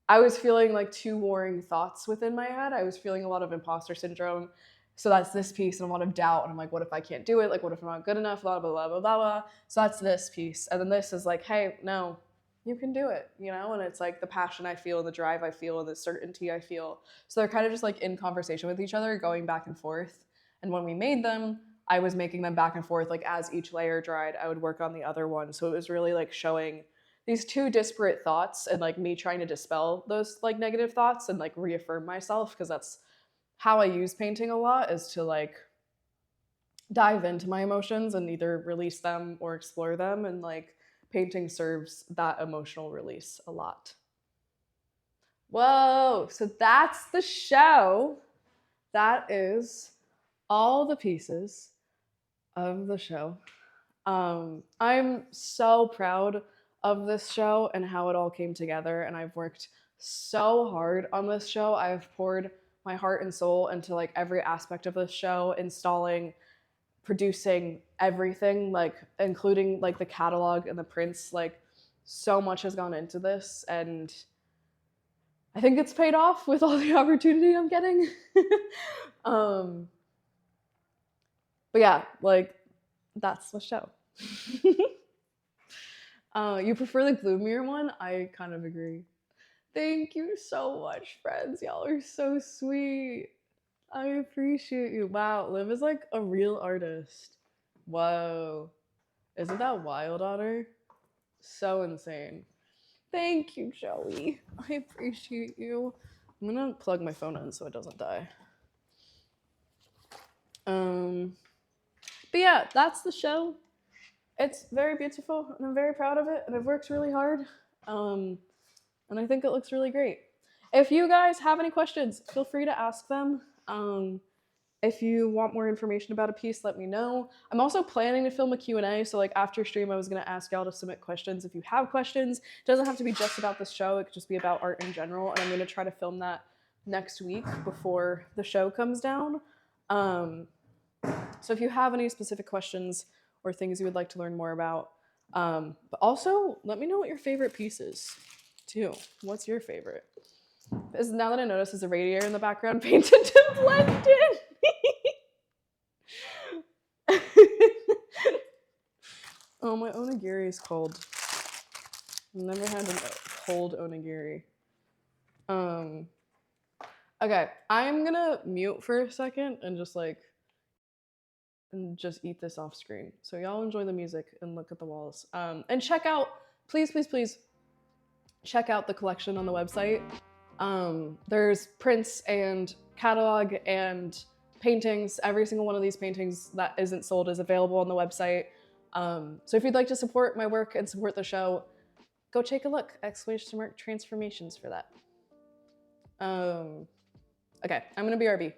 I was feeling like 2 warring thoughts within my head. I was feeling a lot of imposter syndrome. So that's this piece and a lot of doubt. And I'm like, what if I can't do it? Like, what if I'm not good enough? Blah, blah, blah, blah, blah, blah. So that's this piece. And then this is like, hey, no, you can do it, you know? And it's like the passion I feel, the drive I feel, and the certainty I feel. So they're kind of just like in conversation with each other, going back and forth. And when we made them, I was making them back and forth. Like as each layer dried, I would work on the other one. So it was really like showing these 2 disparate thoughts and like me trying to dispel those like negative thoughts and like reaffirm myself, because that's how I use painting a lot, is to like dive into my emotions and either release them or explore them, and like painting serves that emotional release a lot. Whoa, so that's the show. That is all the pieces of the show. I'm so proud of this show and how it all came together, and I've worked so hard on this show. I've poured my heart and soul into like every aspect of this show, installing, producing everything, like including like the catalog and the prints. Like so much has gone into this, and I think it's paid off with all the opportunity I'm getting. But yeah, like that's the show. You prefer the gloomier one? I kind of agree. Thank you so much, friends. Y'all are so sweet. I appreciate you. Wow, Liv is like a real artist. Whoa. Isn't that wild, Otter? So insane. Thank you, Joey. I appreciate you. I'm gonna plug my phone in so it doesn't die. But yeah, that's the show. It's very beautiful and I'm very proud of it, and I've worked really hard. And I think it looks really great. If you guys have any questions, feel free to ask them. If you want more information about a piece, let me know. I'm also planning to film a Q&A, so like after stream, I was gonna ask y'all to submit questions if you have questions. It doesn't have to be just about this show, it could just be about art in general, and I'm gonna try to film that next week before the show comes down. So if you have any specific questions or things you would like to learn more about, but also let me know what your favorite piece is too. What's your favorite? Because now that I notice there's a radiator in the background painted to blend in. Oh, my onigiri is cold. I've never had a cold onigiri. Okay, I'm gonna mute for a second and just eat this off screen. So y'all enjoy the music and look at the walls. And check out, please, please, please, check out the collection on the website. There's prints and catalog and paintings. Every single one of these paintings that isn't sold is available on the website. So if you'd like to support my work and support the show, go take a look. !mark transformations for that. Okay, I'm gonna BRB.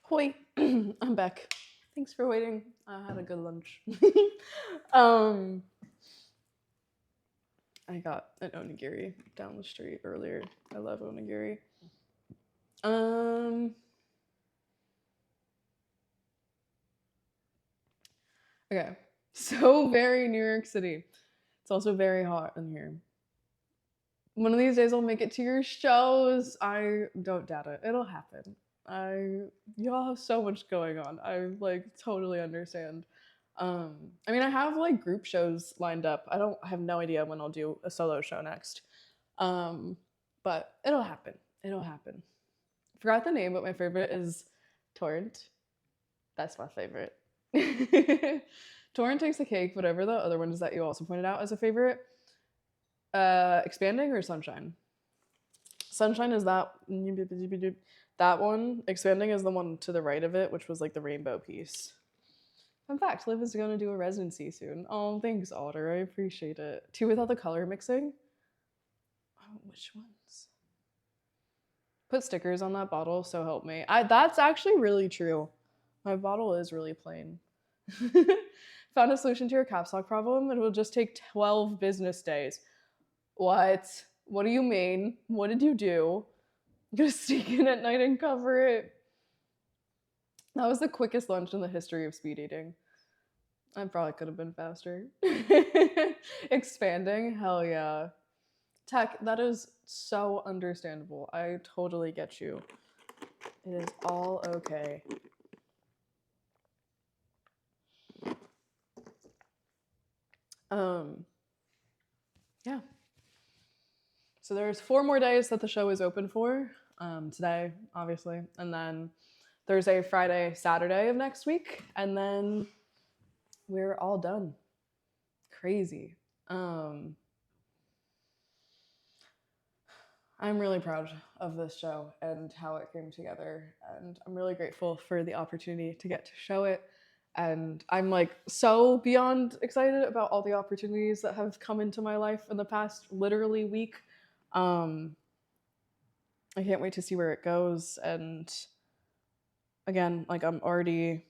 Hoi, I'm back. Thanks for waiting. I had a good lunch. um, I got an onigiri down the street earlier. I love onigiri. Okay, so very New York City. It's also very hot in here. One of these days I'll make it to your shows. I don't doubt it. It'll happen. Y'all have so much going on. I like totally understand. I mean I have like group shows lined up. I have no idea when I'll do a solo show next. But it'll happen. It'll happen. Forgot the name, but my favorite is Torrent. That's my favorite. Torrent takes the cake, whatever the other ones that you also pointed out as a favorite. Expanding or Sunshine? Sunshine is that one. Expanding is the one to the right of it, which was like the rainbow piece. Fun fact, Liv is gonna do a residency soon. Oh, thanks, Otter. I appreciate it. Two without the color mixing. Oh, which ones? Put stickers on that bottle, so help me. That's actually really true. My bottle is really plain. Found a solution to your caps lock problem. It will just take 12 business days. What? What do you mean? What did you do? I'm gonna sneak in at night and cover it. That was the quickest lunch in the history of speed eating. I probably could have been faster. Expanding? Hell yeah. Tech, that is so understandable. I totally get you. It is all okay. Yeah. So there's 4 more days that the show is open for. Today, obviously, and then Thursday, Friday, Saturday of next week, and then we're all done. Crazy. I'm really proud of this show and how it came together, and I'm really grateful for the opportunity to get to show it. And I'm like so beyond excited about all the opportunities that have come into my life in the past literally week. I can't wait to see where it goes. And again, like I'm already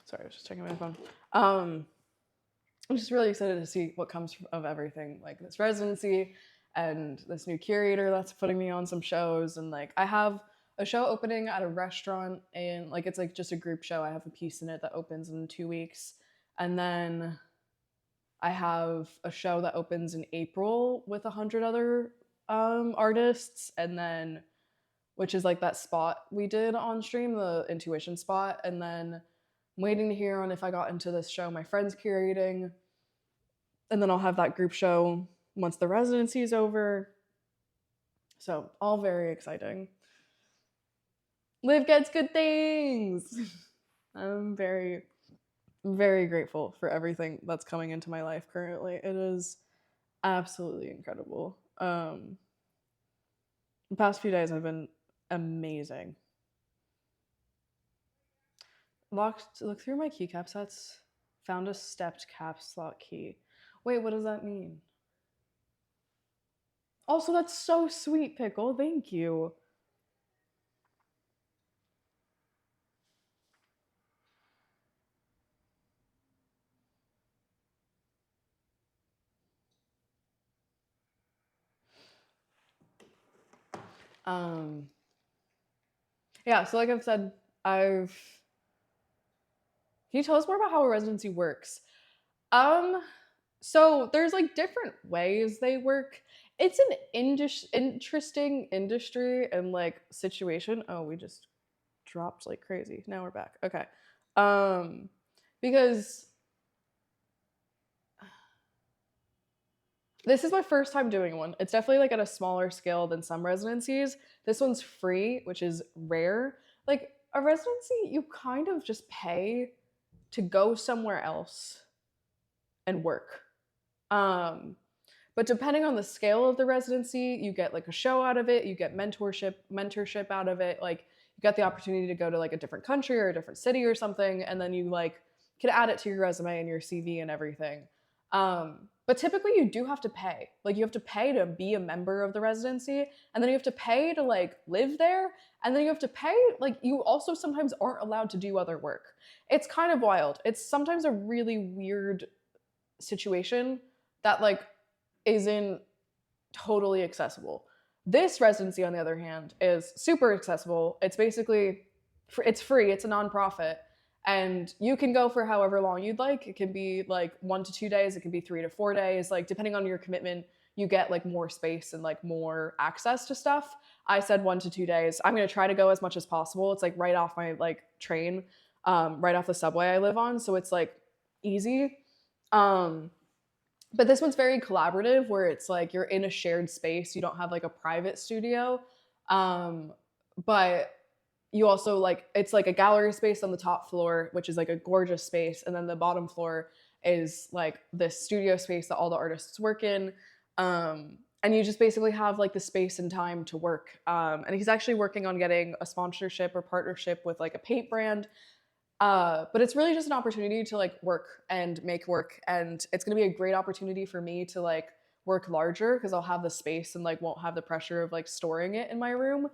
sorry, I was just checking my phone. I'm just really excited to see what comes of everything, like this residency and this new curator that's putting me on some shows. And like I have a show opening at a restaurant, and like it's like just a group show. I have a piece in it that opens in 2 weeks, and then I have a show that opens in April with 100 other artists, and then which is like that spot we did on stream, the intuition spot, and then I'm waiting to hear on if I got into this show my friend's curating, and then I'll have that group show once the residency is over. So all very exciting. Liv gets good things. I'm very, very grateful for everything that's coming into my life currently. It is absolutely incredible. The past few days have been amazing. Look through my keycap sets. Found a stepped caps lock key. Wait, what does that mean? Also, that's so sweet, Pickle. Thank you. Yeah, so like I've said, Can you tell us more about how a residency works? So there's like different ways they work. It's an interesting industry and like situation. Oh, we just dropped like crazy. Now we're back. Okay. Because this is my first time doing one. It's definitely like at a smaller scale than some residencies. This one's free, which is rare. Like a residency, you kind of just pay to go somewhere else and work. But depending on the scale of the residency, you get like a show out of it, you get mentorship out of it. Like you get the opportunity to go to like a different country or a different city or something, and then you like can add it to your resume and your CV and everything. But typically you do have to pay. Like you have to pay to be a member of the residency, and then you have to pay to like live there, and then you have to pay, like you also sometimes aren't allowed to do other work. It's kind of wild. It's sometimes a really weird situation that like isn't totally accessible. This residency, on the other hand, is super accessible. It's basically it's free. It's a nonprofit, and you can go for however long you'd like. It can be like 1 to 2 days. It can be 3 to 4 days. Like depending on your commitment, you get like more space and like more access to stuff. I said 1 to 2 days. I'm gonna try to go as much as possible. It's like right off my like train, right off the subway I live on, so it's like easy. Um, but this one's very collaborative where it's like you're in a shared space. You don't have like a private studio. Um, but you also like it's like a gallery space on the top floor, which is like a gorgeous space, and then the bottom floor is like this studio space that all the artists work in. And you just basically have like the space and time to work. And he's actually working on getting a sponsorship or partnership with like a paint brand. But it's really just an opportunity to like work and make work, and it's gonna be a great opportunity for me to like work larger because I'll have the space and like won't have the pressure of like storing it in my room,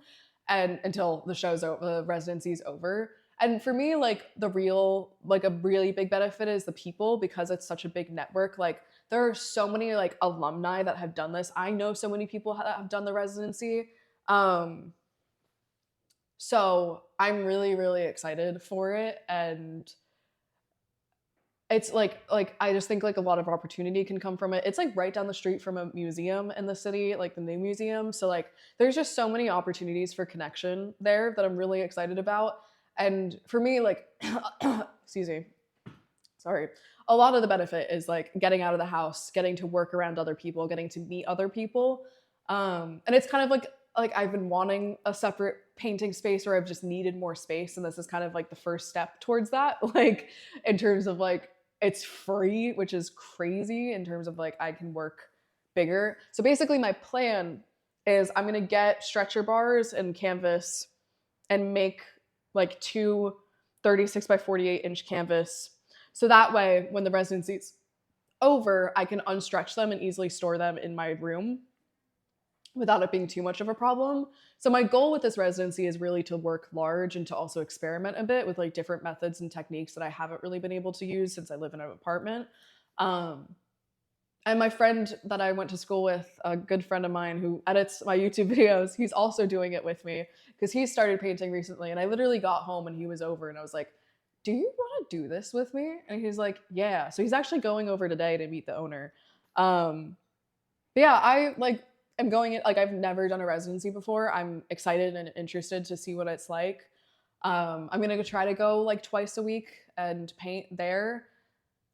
and until the show's over, the residency's over. And for me, like the real, like a really big benefit is the people, because it's such a big network. Like there are so many like alumni that have done this. I know so many people that have done the residency. Um, so I'm really, really excited for it. And it's like I just think like a lot of opportunity can come from it. It's like right down the street from a museum in the city, like the new museum. So like there's just so many opportunities for connection there that I'm really excited about. And for me, like excuse me, sorry. A lot of the benefit is like getting out of the house, getting to work around other people, getting to meet other people. And it's kind of like I've been wanting a separate painting space, or I've just needed more space, and this is kind of like the first step towards that. Like in terms of like it's free, which is crazy in terms of like I can work bigger. So basically my plan is I'm going to get stretcher bars and canvas and make like two 36 by 48 inch canvas. So that way when the residency's over, I can unstretch them and easily store them in my room without it being too much of a problem. So my goal with this residency is really to work large and to also experiment a bit with like different methods and techniques that I haven't really been able to use since I live in an apartment. Um, and my friend that I went to school with, a good friend of mine who edits my YouTube videos, he's also doing it with me because he started painting recently. And I literally got home and he was over and I was like, do you want to do this with me? And he's like, yeah. So he's actually going over today to meet the owner. But yeah, I like am going it like I've never done a residency before. I'm excited and interested to see what it's like. I'm gonna try to go like twice a week and paint there,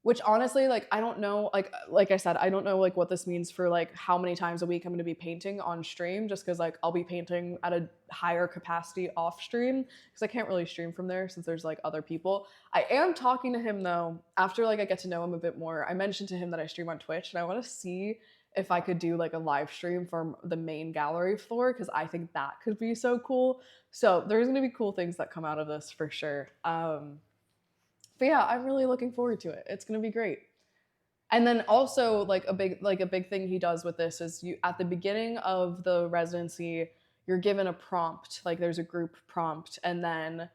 which honestly, like I don't know, like I said, I don't know like what this means for like how many times a week I'm gonna be painting on stream, just because like I'll be painting at a higher capacity off stream because I can't really stream from there since there's like other people. I am talking to him though after like I get to know him a bit more. I mentioned to him that I stream on Twitch and I want to see if I could do like a live stream from the main gallery floor because I think that could be so cool. So there's gonna be cool things that come out of this for sure. But yeah, I'm really looking forward to it. It's gonna be great. And then also like a big thing he does with this is you at the beginning of the residency, you're given a prompt, like there's a group prompt, and then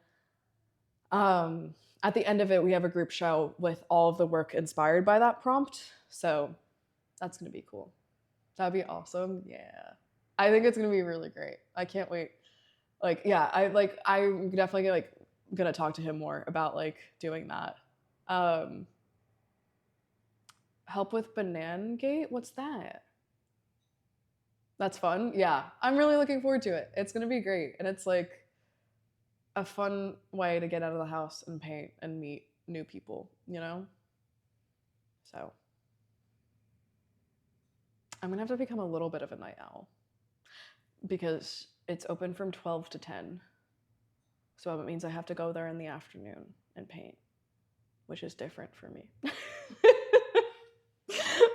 at the end of it, we have a group show with all of the work inspired by that prompt. So that's gonna be cool. That'd be awesome. Yeah. I think it's gonna be really great. I can't wait. Like, yeah, I'm definitely like gonna talk to him more about like doing that. Help with Banana Gate? What's that? That's fun. Yeah. I'm really looking forward to it. It's gonna be great. And it's like a fun way to get out of the house and paint and meet new people, you know? So I'm gonna have to become a little bit of a night owl because it's open from 12 to 10. So it means I have to go there in the afternoon and paint, which is different for me.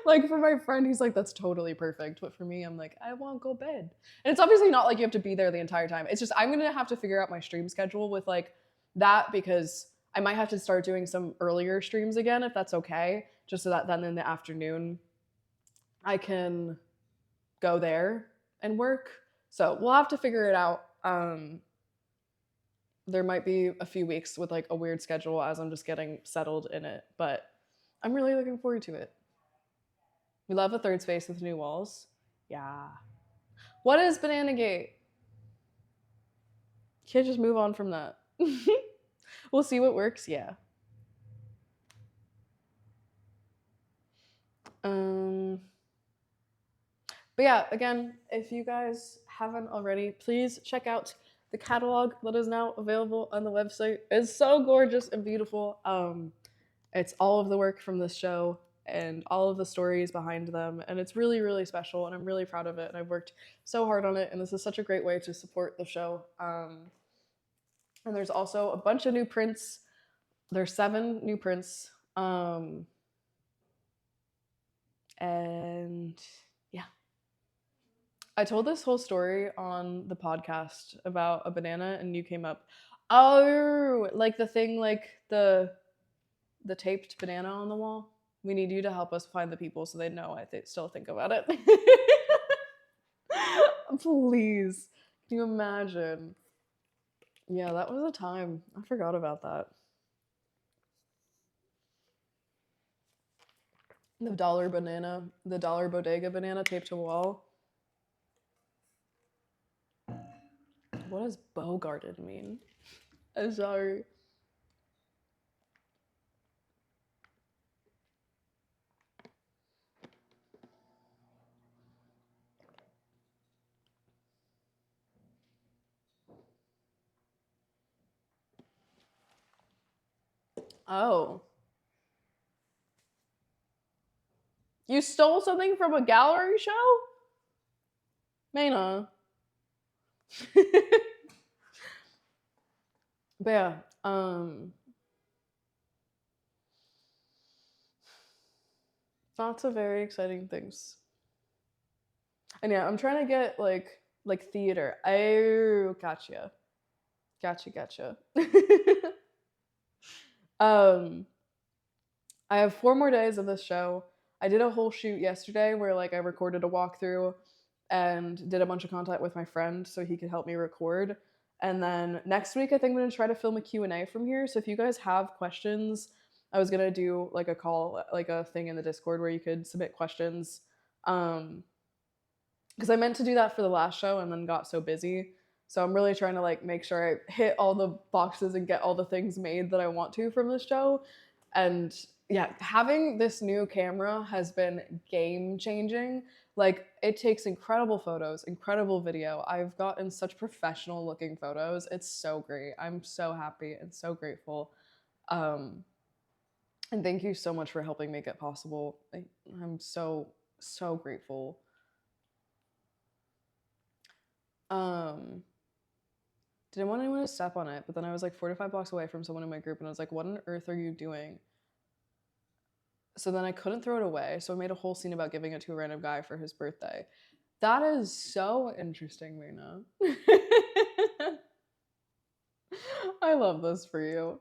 Like for my friend, he's like, that's totally perfect. But for me, I'm like, I want to go bed. And it's obviously not like you have to be there the entire time. It's just, I'm going to have to figure out my stream schedule with like that because I might have to start doing some earlier streams again, if that's okay. Just so that then in the afternoon, I can go there and work. So we'll have to figure it out. There might be a few weeks with like a weird schedule as I'm just getting settled in it, but I'm really looking forward to it. We love a third space with new walls. Yeah. What is Banana Gate? Can't just move on from that. We'll see what works. Yeah. Um, but yeah, again, if you guys haven't already, please check out the catalog that is now available on the website. It's so gorgeous and beautiful. It's all of the work from this show and all of the stories behind them, and it's really, really special, and I'm really proud of it. And I've worked so hard on it, and this is such a great way to support the show. And there's also a bunch of new prints. There's 7 new prints. And yeah. I told this whole story on the podcast about a banana and you came up. Oh, like the thing, like the taped banana on the wall. We need you to help us find the people so they know still think about it. Please. Can you imagine? Yeah, that was a time. I forgot about that. The dollar bodega banana taped to a wall. What does bogarted mean? I'm sorry. Oh. You stole something from a gallery show? Maina. But yeah, lots of very exciting things. And yeah, I'm trying to get like theater. Oh, gotcha. Gotcha. I have 4 more days of this show. I did a whole shoot yesterday where like I recorded a walkthrough and did a bunch of content with my friend so he could help me record. And then next week I think I'm going to try to film a Q&A from here. So if you guys have questions, I was going to do like a call, like a thing in the Discord where you could submit questions. Because I meant to do that for the last show and then got so busy. So I'm really trying to like make sure I hit all the boxes and get all the things made that I want to from this show. And yeah, having this new camera has been game changing. Like it takes incredible photos, incredible video. I've gotten such professional looking photos. It's so great. I'm so happy and so grateful. And thank you so much for helping make it possible. I'm so grateful. Didn't want anyone to step on it, but then I was like 4 to 5 blocks away from someone in my group and I was like, what on earth are you doing? So then I couldn't throw it away, so I made a whole scene about giving it to a random guy for his birthday. That is so interesting, Rena. I love this for you.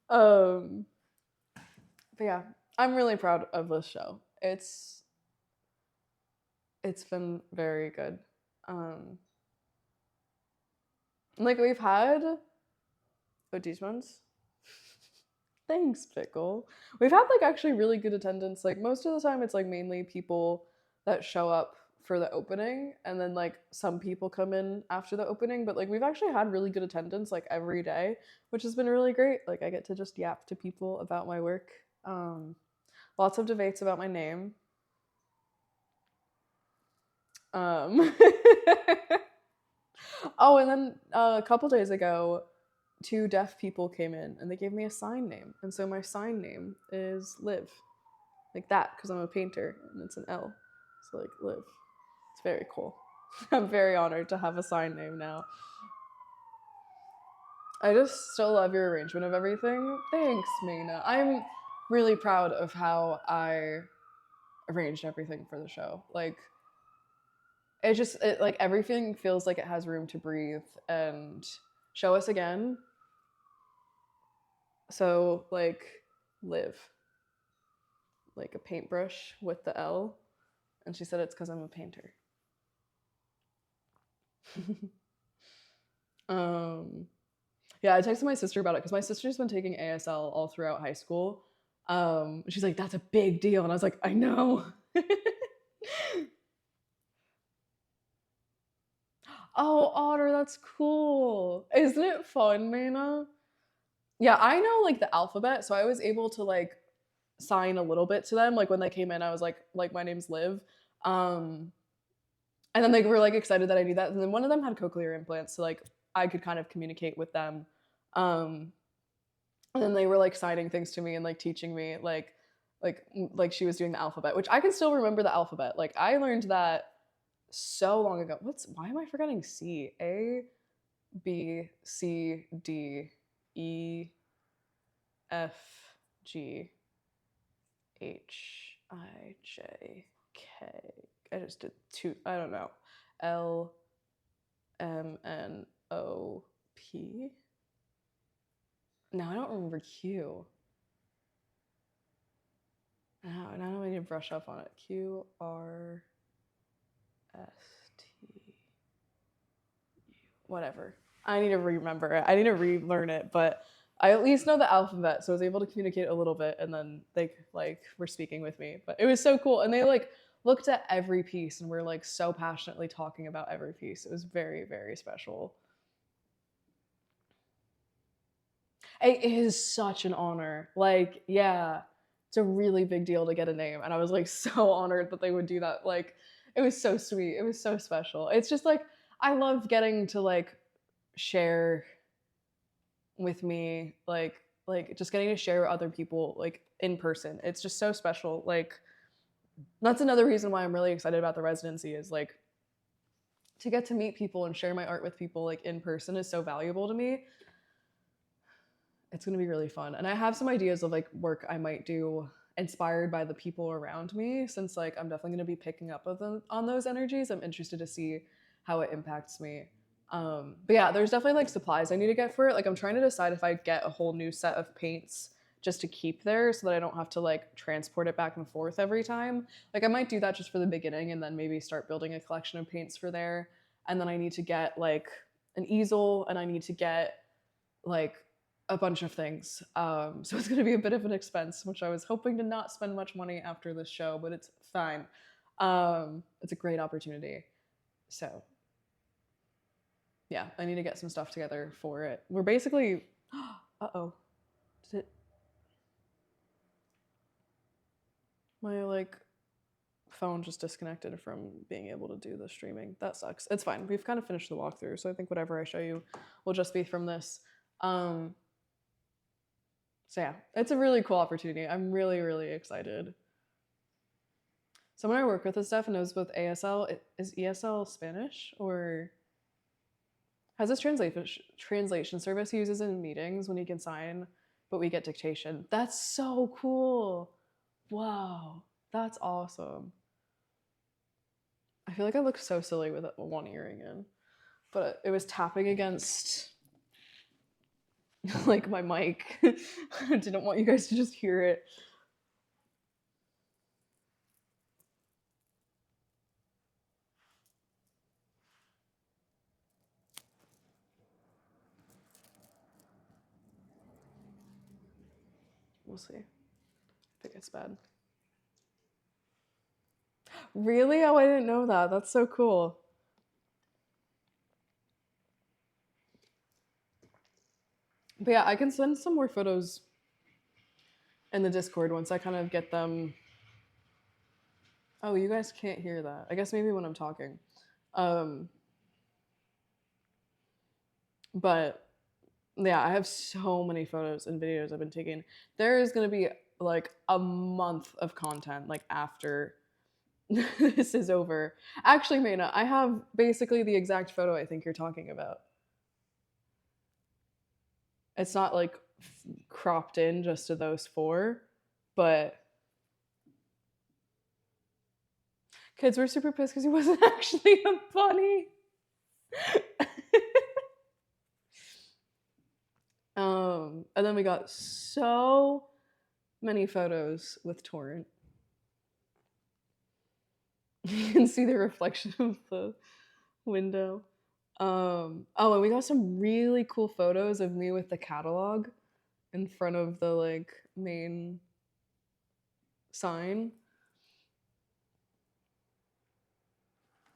But yeah, I'm really proud of this show. It's been very good. Like we've had these ones. Thanks, Pickle. We've had like actually really good attendance. Like most of the time it's like mainly people that show up for the opening and then like some people come in after the opening, but like we've actually had really good attendance like every day, which has been really great. Like I get to just yap to people about my work. Lots of debates about my name. Oh, and then a couple days ago, 2 deaf people came in and they gave me a sign name. And so my sign name is Liv. Like that, because I'm a painter and it's an L. So like Liv. It's very cool. I'm very honored to have a sign name now. I just still love your arrangement of everything. Thanks, Mina. I'm really proud of how I arranged everything for the show. Like like everything feels like it has room to breathe and show us again. So like Liv. like a paintbrush with the L, and she said it's because I'm a painter. Yeah, I texted my sister about it because my sister's been taking ASL all throughout high school. She's like, that's a big deal. And I was like, I know. Oh, Otter, that's cool. Isn't it fun, Mana? Yeah, I know like the alphabet, so I was able to like sign a little bit to them. Like when they came in, I was like my name's Liv. Um, and then they were like excited that I knew that. And then one of them had cochlear implants, so like I could kind of communicate with them. Um, and then they were like signing things to me and like teaching me like she was doing the alphabet, which I can still remember the alphabet. Like I learned that so long ago. Why am I forgetting C? A B C D E F G H I J K. I just did two. I don't know. L M N O P. No, I don't remember Q. Now I need to brush up on it. Q R S T U. Whatever. I need to remember it. I need to relearn it, but I at least know the alphabet, so I was able to communicate a little bit, and then they like were speaking with me. But it was so cool, and they like looked at every piece and were like so passionately talking about every piece. It was very, very special. It is such an honor. Like, yeah, it's a really big deal to get a name, and I was like so honored that they would do that. Like, it was so sweet. It was so special. It's just like I love getting to like share with me like just getting to share with other people like in person. It's just so special. Like that's another reason why I'm really excited about the residency is like to get to meet people and share my art with people like in person is so valuable to me. It's going to be really fun. And I have some ideas of like work I might do inspired by the people around me since like I'm definitely going to be picking up on those energies. I'm interested to see how it impacts me. But yeah, there's definitely like supplies I need to get for it. Like I'm trying to decide if I get a whole new set of paints just to keep there so that I don't have to like transport it back and forth every time. Like I might do that just for the beginning and then maybe start building a collection of paints for there. And then I need to get like an easel and I need to get like a bunch of things. So it's going to be a bit of an expense, which I was hoping to not spend much money after this show, but it's fine. It's a great opportunity. So yeah, I need to get some stuff together for it. We're basically, uh-oh, did it, my like phone just disconnected from being able to do the streaming. That sucks. It's fine. We've kind of finished the walkthrough, so I think whatever I show you will just be from this. So yeah, it's a really cool opportunity. I'm really, really excited. Someone I work with and stuff knows both ASL. Is ESL Spanish or has this translation service he uses in meetings when he can sign, but we get dictation. That's so cool. Wow, that's awesome. I feel like I look so silly with one earring in, but it was tapping against like my mic. I didn't want you guys to just hear it. We'll see. I think it's bad. Really? Oh, I didn't know that. That's so cool. But yeah, I can send some more photos in the Discord once I kind of get them. Oh, you guys can't hear that. I guess maybe when I'm talking. But yeah, I have so many photos and videos I've been taking. There is going to be like a month of content like after this is over. Actually, Maina, I have basically the exact photo I think you're talking about. It's not like cropped in just to those four, but kids were super pissed because he wasn't actually a bunny. And then we got so many photos with Torrent. You can see the reflection of the window. Oh, and we got some really cool photos of me with the catalog in front of the like main sign.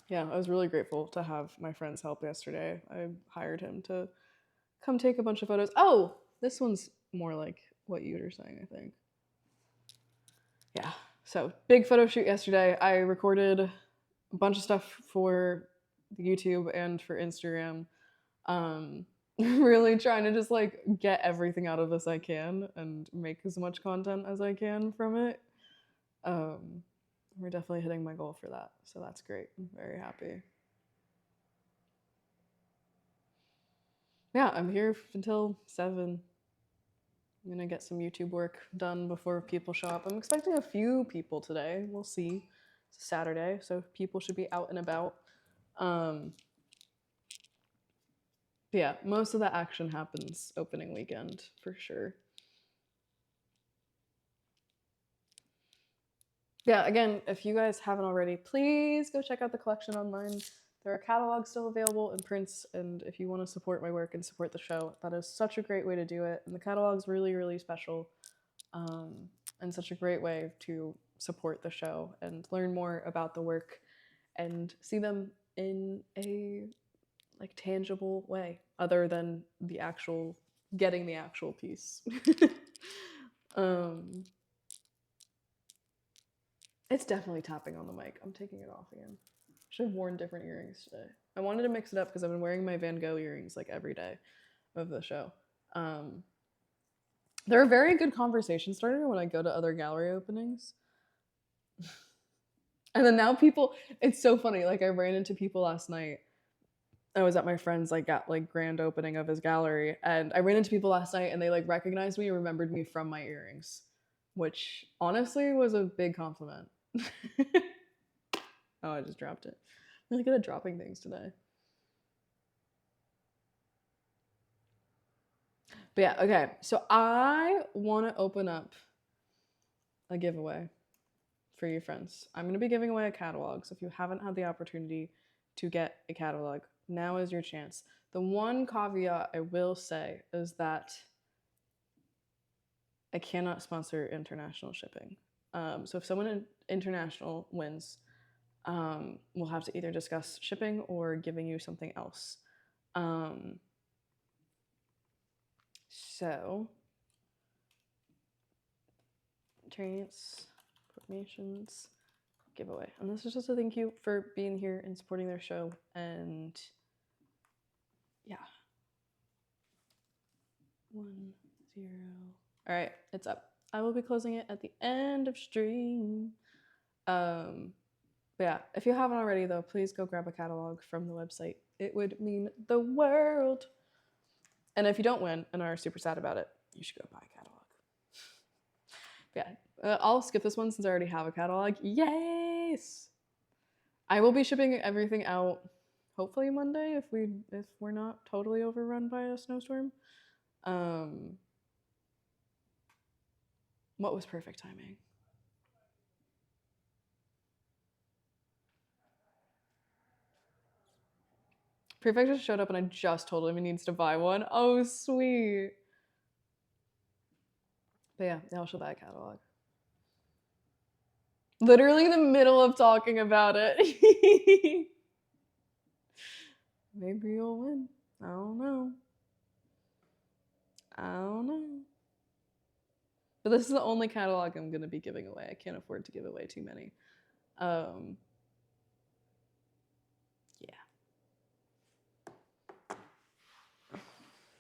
Yeah, I was really grateful to have my friend's help yesterday. I hired him to come take a bunch of photos. Oh, this one's more like what you were saying, I think. Yeah, so big photo shoot yesterday. I recorded a bunch of stuff for YouTube and for Instagram. Really trying to just like get everything out of this I can and make as much content as I can from it. We're definitely hitting my goal for that, so that's great. I'm very happy. Yeah, I'm here until 7. I'm gonna get some YouTube work done before people show up. I'm expecting a few people today. We'll see. It's a Saturday, so people should be out and about. Yeah, most of the action happens opening weekend for sure. Yeah, again, if you guys haven't already, please go check out the collection online. There are catalogs still available in prints, and if you want to support my work and support the show, that is such a great way to do it. And the catalog's really, really special, and such a great way to support the show and learn more about the work and see them in a like tangible way other than the actual getting the actual piece. It's definitely tapping on the mic. I'm taking it off again. Should have worn different earrings today. I wanted to mix it up because I've been wearing my Van Gogh earrings like every day of the show. They're a very good conversation starter when I go to other gallery openings. And then now people, it's so funny. Like I ran into people last night. I was at my friend's like grand opening of his gallery, and I ran into people last night, and they like recognized me and remembered me from my earrings, which honestly was a big compliment. Oh, I just dropped it. I'm really good at dropping things today. But yeah, okay. So I want to open up a giveaway for you friends. I'm going to be giving away a catalog. So if you haven't had the opportunity to get a catalog, now is your chance. The one caveat I will say is that I cannot sponsor international shipping. So if someone international wins, we'll have to either discuss shipping or giving you something else. So, transformations giveaway. And this is just a thank you for being here and supporting their show. And yeah. 1, 0. All right, it's up. I will be closing it at the end of stream. But yeah, if you haven't already though, please go grab a catalog from the website. It would mean the world. And if you don't win and are super sad about it, you should go buy a catalog. Yeah, I'll skip this one since I already have a catalog. Yes! I will be shipping everything out hopefully Monday if we're not totally overrun by a snowstorm. What was perfect timing? Prefect just showed up and I just told him he needs to buy one. Oh, sweet. But yeah, now she'll buy a catalog. Literally in the middle of talking about it. Maybe you'll win. I don't know. But this is the only catalog I'm going to be giving away. I can't afford to give away too many. Yeah.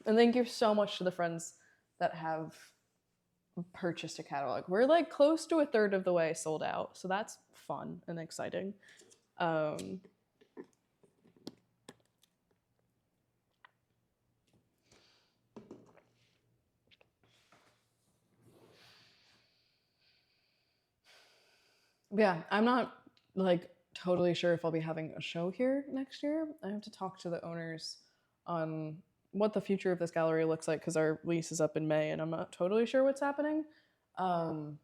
And thank you so much to the friends that have purchased a catalog. We're like close to a third of the way sold out, so that's fun and exciting. Yeah, I'm not like totally sure if I'll be having a show here next year. I have to talk to the owners on what the future of this gallery looks like because our lease is up in May and I'm not totally sure what's happening. And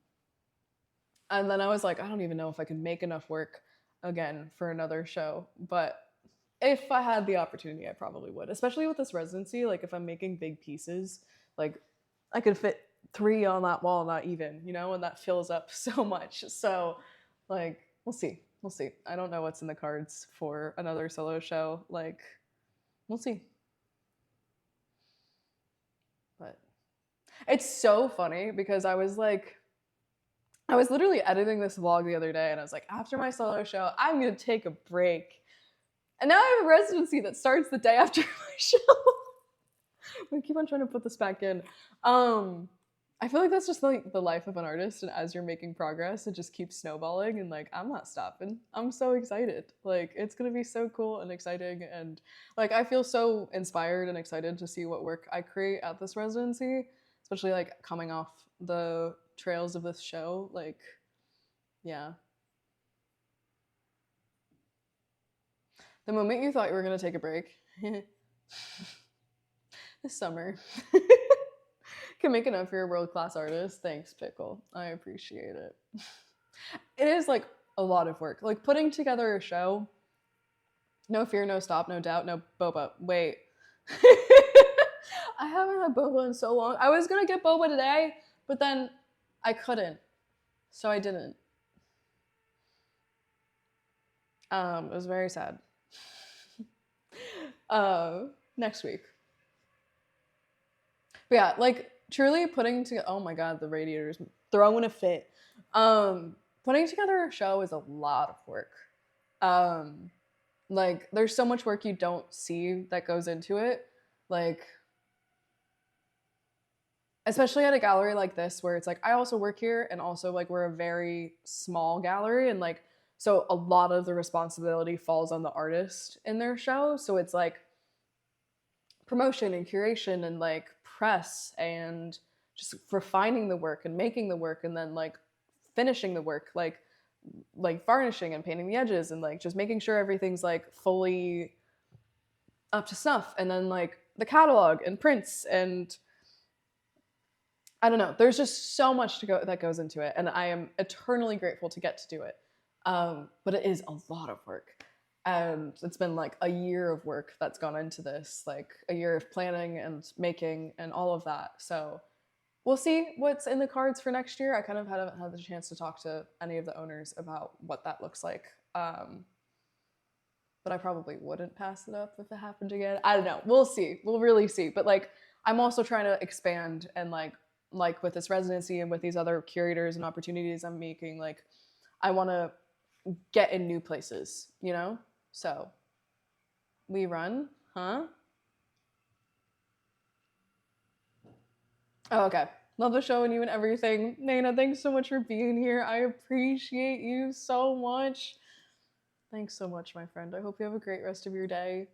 then I was like, I don't even know if I can make enough work again for another show, but if I had the opportunity, I probably would. Especially with this residency, like if I'm making big pieces, like I could fit 3 on that wall, not even, and that fills up so much. So, like, we'll see. We'll see. I don't know what's in the cards for another solo show. Like, we'll see. But it's so funny because I was literally editing this vlog the other day and I was like, after my solo show, I'm going to take a break. And now I have a residency that starts the day after my show. I keep on trying to put this back in. I feel like that's just like the life of an artist, and as you're making progress, it just keeps snowballing, and like I'm not stopping. I'm so excited. Like it's gonna be so cool and exciting, and like I feel so inspired and excited to see what work I create at this residency, especially like coming off the trails of this show. Like, yeah. The moment you thought you were gonna take a break, this summer. Can make enough for your world-class artist. Thanks, Pickle. I appreciate it. It is like a lot of work. Like putting together a show. No fear, no stop, no doubt, no boba. Wait. I haven't had boba in so long. I was gonna get boba today, but then I couldn't. So I didn't. It was very sad. Next week. But yeah, like truly putting together, oh my god, the radiator's throwing a fit. Putting together a show is a lot of work. Like there's so much work you don't see that goes into it. Like, especially at a gallery like this where it's like, I also work here and also like we're a very small gallery and like, so a lot of the responsibility falls on the artist in their show. So it's like promotion and curation and like press and just refining the work and making the work and then like finishing the work, like varnishing and painting the edges and like just making sure everything's like fully up to snuff, and then like the catalog and prints, and I don't know, there's just so much that goes into it, and I am eternally grateful to get to do it, but it is a lot of work. And it's been like a year of work that's gone into this, like a year of planning and making and all of that. So we'll see what's in the cards for next year. I kind of haven't had the chance to talk to any of the owners about what that looks like. But I probably wouldn't pass it up if it happened again. I don't know. We'll see. We'll really see. But like, I'm also trying to expand and like with this residency and with these other curators and opportunities I'm making, like I want to get in new places, So we run, huh? Oh, okay. Love the show and you and everything. Nana, thanks so much for being here. I appreciate you so much. Thanks so much, my friend. I hope you have a great rest of your day.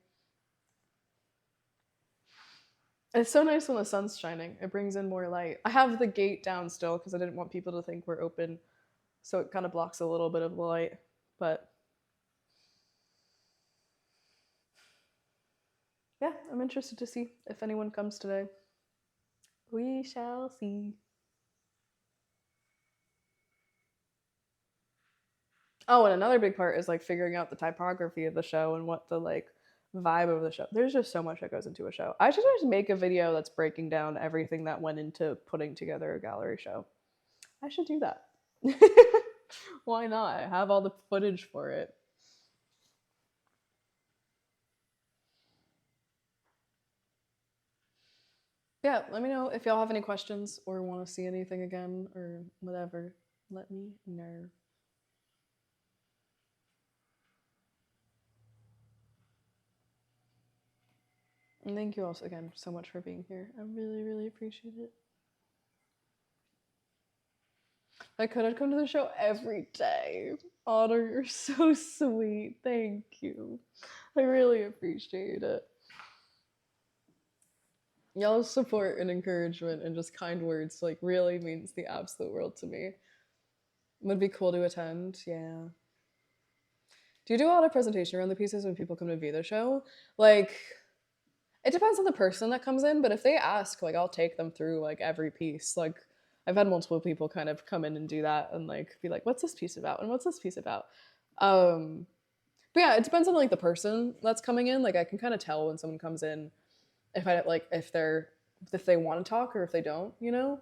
It's so nice when the sun's shining. It brings in more light. I have the gate down still because I didn't want people to think we're open. So it kind of blocks a little bit of the light. But yeah, I'm interested to see if anyone comes today. We shall see. Oh, and another big part is like figuring out the typography of the show and what the like vibe of the show. There's just so much that goes into a show. I should just make a video that's breaking down everything that went into putting together a gallery show. I should do that. Why not? I have all the footage for it. Yeah, let me know if y'all have any questions or want to see anything again or whatever. Let me know. And thank you also again so much for being here. I really, really appreciate it. I could have come to the show every day. Otter, you're so sweet. Thank you. I really appreciate it. Y'all's support and encouragement and just kind words like really means the absolute world to me. Would be cool to attend, yeah. Do you do a lot of presentation around the pieces when people come to view the show? Like, it depends on the person that comes in, but if they ask, like, I'll take them through, like, every piece. Like, I've had multiple people kind of come in and do that and, like, be like, what's this piece about? And what's this piece about? Um, but yeah, it depends on like the person that's coming in. Like I can kind of tell when someone comes in if I like if they want to talk or if they don't, you know.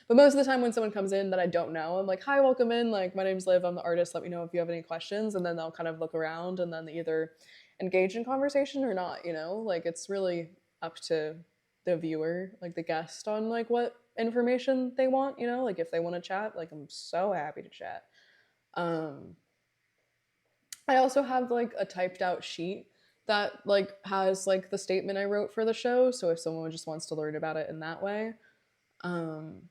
But most of the time when someone comes in that I don't know, I'm like, "Hi, welcome in. Like my name's Liv. I'm the artist. Let me know if you have any questions." And then they'll kind of look around and then they either engage in conversation or not. You know, like it's really up to the viewer, like the guest, on like what information they want. You know, like if they want to chat, like I'm so happy to chat. Um, I also have like a typed out sheet that like has like the statement I wrote for the show. So if someone just wants to learn about it in that way, um,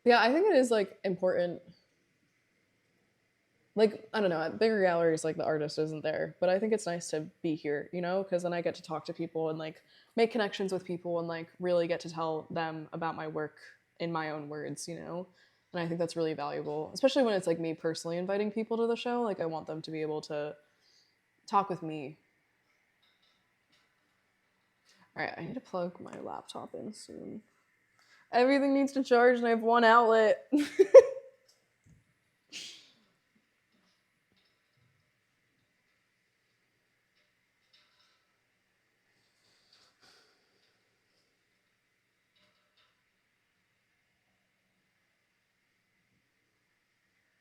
yeah, I think it is like important. Like I don't know, at bigger galleries, like the artist isn't there, but I think it's nice to be here, you know, because then I get to talk to people and like make connections with people and like really get to tell them about my work in my own words, you know. And I think that's really valuable, especially when it's like me personally inviting people to the show. Like I want them to be able to talk with me. All right, I need to plug my laptop in soon. Everything needs to charge, and I have one outlet.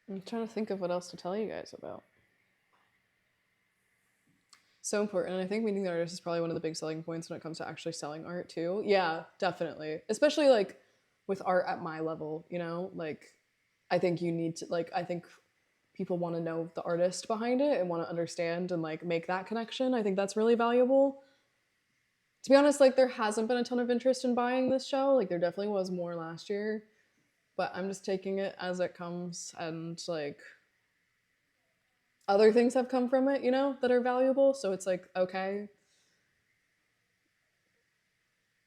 I'm trying to think of what else to tell you guys about. So important. And I think meeting the artist is probably one of the big selling points when it comes to actually selling art too. Yeah, definitely. Especially like with art at my level, you know? Like I think you need to like I think people want to know the artist behind it and want to understand and like make that connection. I think that's really valuable. To be honest, like there hasn't been a ton of interest in buying this show. Like there definitely was more last year, but I'm just taking it as it comes and like other things have come from it, you know, that are valuable. So it's like, okay,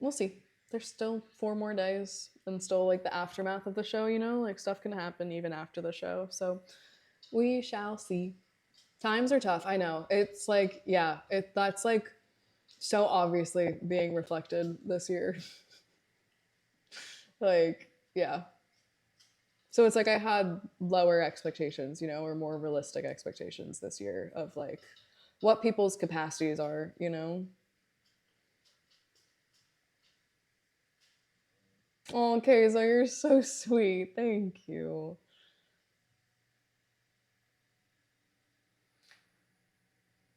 we'll see. There's still 4 more days and still like the aftermath of the show, you know, like stuff can happen even after the show. So we shall see. Times are tough. I know. It's like, yeah, that's like so obviously being reflected this year. Like, yeah. So it's like I had lower expectations, you know, or more realistic expectations this year of like what people's capacities are, you know. Oh, Kaysa, you're so sweet. Thank you.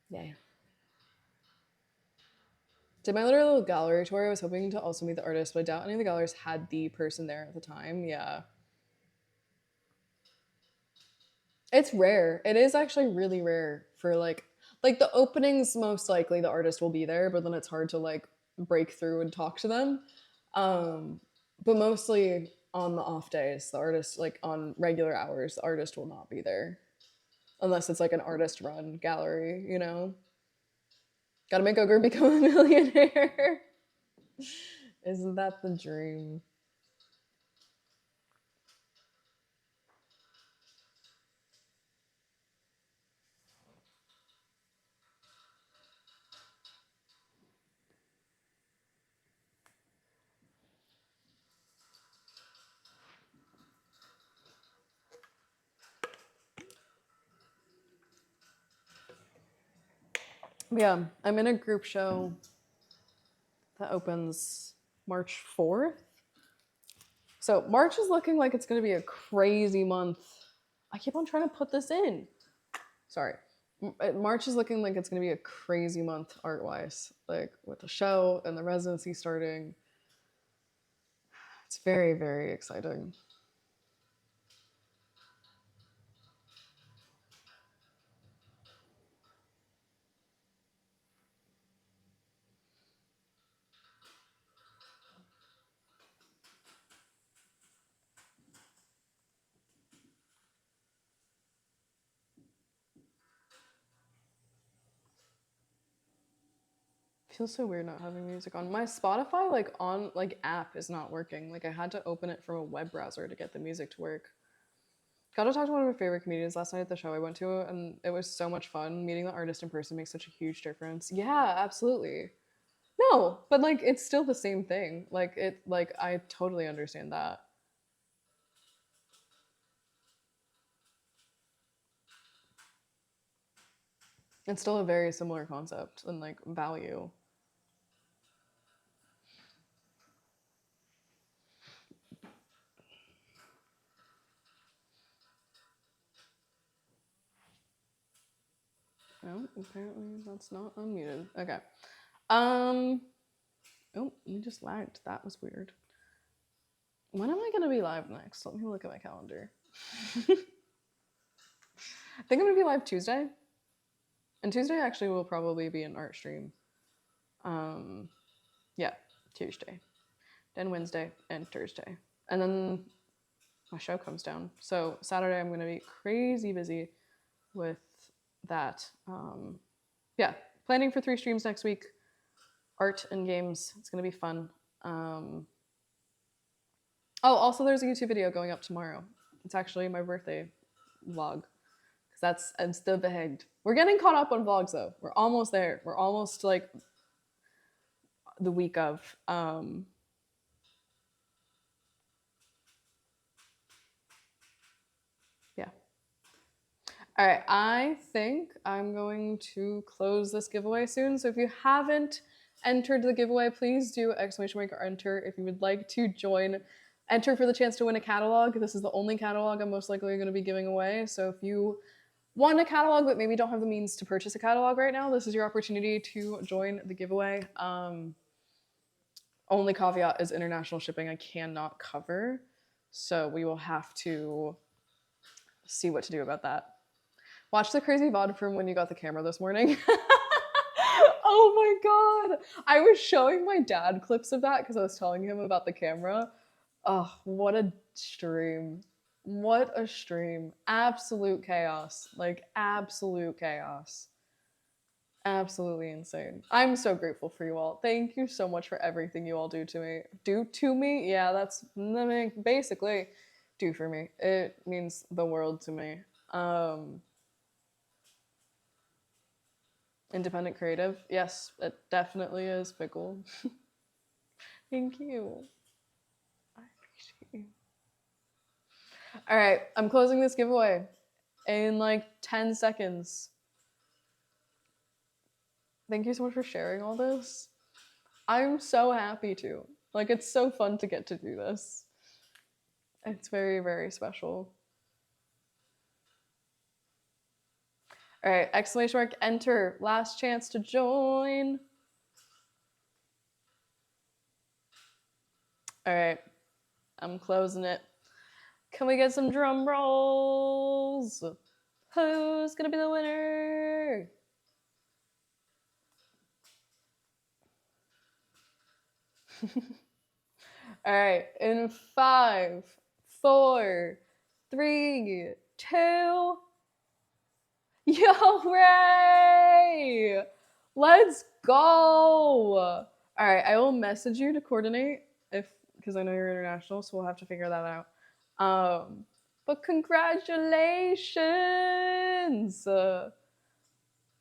Yeah. Did my little gallery tour. I was hoping to also meet the artist, but I doubt any of the galleries had the person there at the time. Yeah. It's rare. It is actually really rare for like the openings most likely the artist will be there, but then it's hard to like break through and talk to them. Um but mostly on the off days, the artist like on regular hours, the artist will not be there unless it's like an artist run gallery, you know. Got to make Ogre become a millionaire. Isn't that the dream? Yeah, I'm in a group show that opens March 4th. So March is looking like it's going to be a crazy month. I keep on trying to put this in. Sorry. March is looking like it's going to be a crazy month art wise, like with the show and the residency starting. It's very, very exciting. Feels so weird not having music on. My Spotify like app is not working. Like I had to open it from a web browser to get the music to work. Got to talk to one of my favorite comedians last night at the show I went to, and it was so much fun. Meeting the artist in person makes such a huge difference. Yeah, absolutely. No, but like it's still the same thing. Like I totally understand that. It's still a very similar concept and like value. No, apparently that's not unmuted. Okay. Oh, we just lagged. That was weird. When am I gonna be live next? Let me look at my calendar. I think I'm gonna be live Tuesday. And Tuesday actually will probably be an art stream. Yeah, Tuesday. Then Wednesday and Thursday. And then my show comes down. So Saturday I'm gonna be crazy busy with that. Yeah, planning for 3 streams next week. Art and games. It's gonna be fun. Oh, also there's a YouTube video going up tomorrow. It's actually my birthday vlog. Because I'm still behind. We're getting caught up on vlogs though. We're almost there. We're almost like the week of. Yeah. All right, I think I'm going to close this giveaway soon. So if you haven't entered the giveaway, please do !enter if you would like to join. Enter for the chance to win a catalog. This is the only catalog I'm most likely going to be giving away. So if you want a catalog but maybe don't have the means to purchase a catalog right now, this is your opportunity to join the giveaway. Only caveat is international shipping I cannot cover. So we will have to see what to do about that. Watch the crazy VOD from when you got the camera this morning. Oh my god. I was showing my dad clips of that because I was telling him about the camera. Oh, what a stream. What a stream. Absolute chaos. Like, absolute chaos. Absolutely insane. I'm so grateful for you all. Thank you so much for everything you all do to me. Do to me? Yeah, that's basically do for me. It means the world to me. Independent creative. Yes, it definitely is, Pickle. Thank you. I appreciate you. All right, I'm closing this giveaway in like 10 seconds. Thank you so much for sharing all this. I'm so happy to. Like, it's so fun to get to do this. It's very, very special. All right, !enter. Last chance to join. All right, I'm closing it. Can we get some drum rolls? Who's gonna be the winner? All right, in 5, 4, 3, 2. Yo, Ray! Let's go! All right, I will message you to coordinate because I know you're international, so we'll have to figure that out. But congratulations! Oh,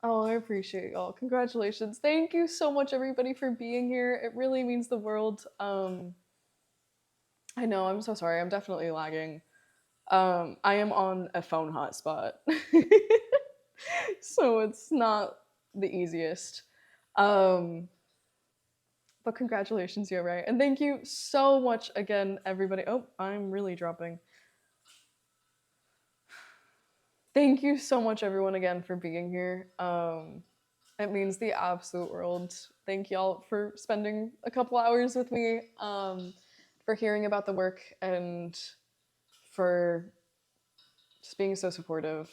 I appreciate y'all. Congratulations. Thank you so much, everybody, for being here. It really means the world. I know, I'm so sorry. I'm definitely lagging. I am on a phone hotspot. So it's not the easiest. But congratulations, you're right. And thank you so much again, everybody. Oh, I'm really dropping. Thank you so much, everyone, again, for being here. It means the absolute world. Thank y'all for spending a couple hours with me, for hearing about the work, and for just being so supportive.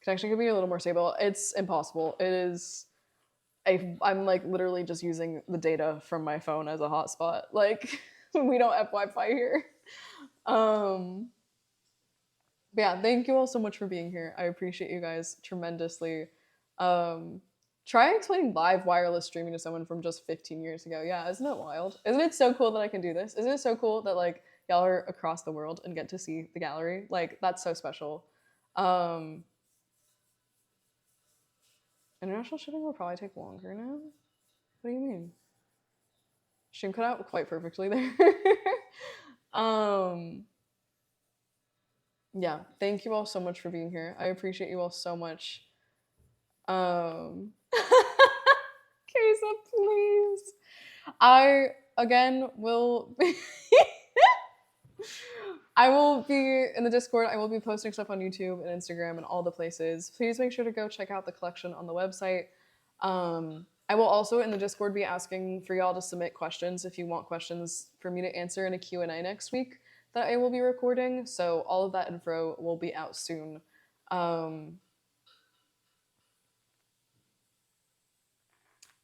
Connection could be a little more stable. It's impossible. It is. I'm like literally just using the data from my phone as a hotspot. Like, we don't have Wi-Fi here. But yeah, thank you all so much for being here. I appreciate you guys tremendously. Try explaining live wireless streaming to someone from just 15 years ago. Yeah, isn't it wild? Isn't it so cool that I can do this? Isn't it so cool that like y'all are across the world and get to see the gallery? Like, that's so special. International shipping will probably take longer now. What do you mean? Stream cut out quite perfectly there. Yeah, thank you all so much for being here. I appreciate you all so much. Kesa, please. I again will be I will be in the Discord. I will be posting stuff on YouTube and Instagram and all the places. Please make sure to go check out the collection on the website. I will also in the Discord be asking for y'all to submit questions if you want questions for me to answer in a Q&A next week that I will be recording. So all of that info will be out soon.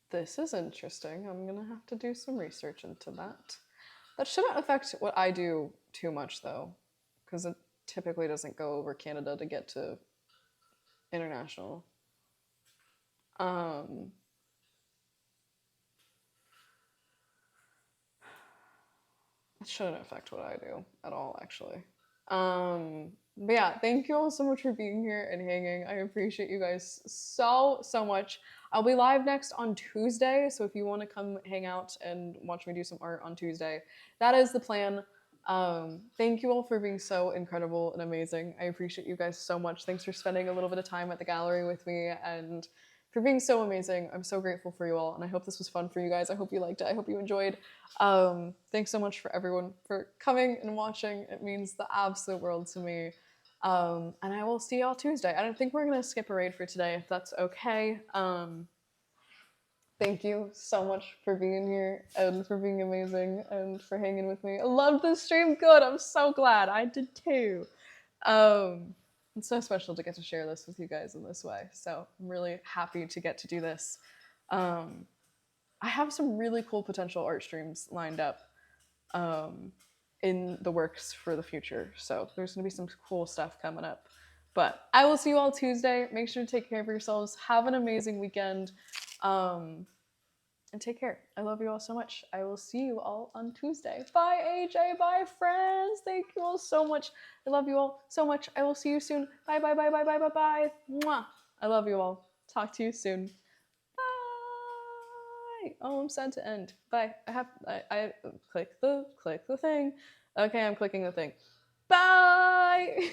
This is interesting. I'm gonna have to do some research into that. That shouldn't affect what I do too much though, because it typically doesn't go over Canada to get to international. It shouldn't affect what I do at all, actually. But yeah, thank you all so much for being here and hanging. I appreciate you guys so much. I'll be live next on Tuesday, so if you want to come hang out and watch me do some art on Tuesday, that is the plan. Thank you all for being so incredible and amazing. I appreciate you guys so much. Thanks for spending a little bit of time at the gallery with me and for being so amazing. I'm so grateful for you all, and I hope this was fun for you guys. I hope you liked it. I hope you enjoyed. Thanks so much for everyone for coming and watching. It means the absolute world to me. And I will see y'all Tuesday. I don't think we're gonna skip a raid for today, if that's okay. Thank you so much for being here and for being amazing and for hanging with me. I loved this stream. Good. I'm so glad. I did too. It's so special to get to share this with you guys in this way. So I'm really happy to get to do this. I have some really cool potential art streams lined up in the works for the future. So there's gonna be some cool stuff coming up. But I will see you all Tuesday. Make sure to take care of yourselves. Have an amazing weekend. And take care. I love you all so much. I will see you all on Tuesday. Bye, AJ. Bye, friends. Thank you all so much. I love you all so much. I will see you soon. Bye, bye, bye, bye, bye, bye, bye. Mwah. I love you all. Talk to you soon. Bye. Oh, I'm sad to end. Bye. I click the thing. Okay, I'm clicking the thing. Bye.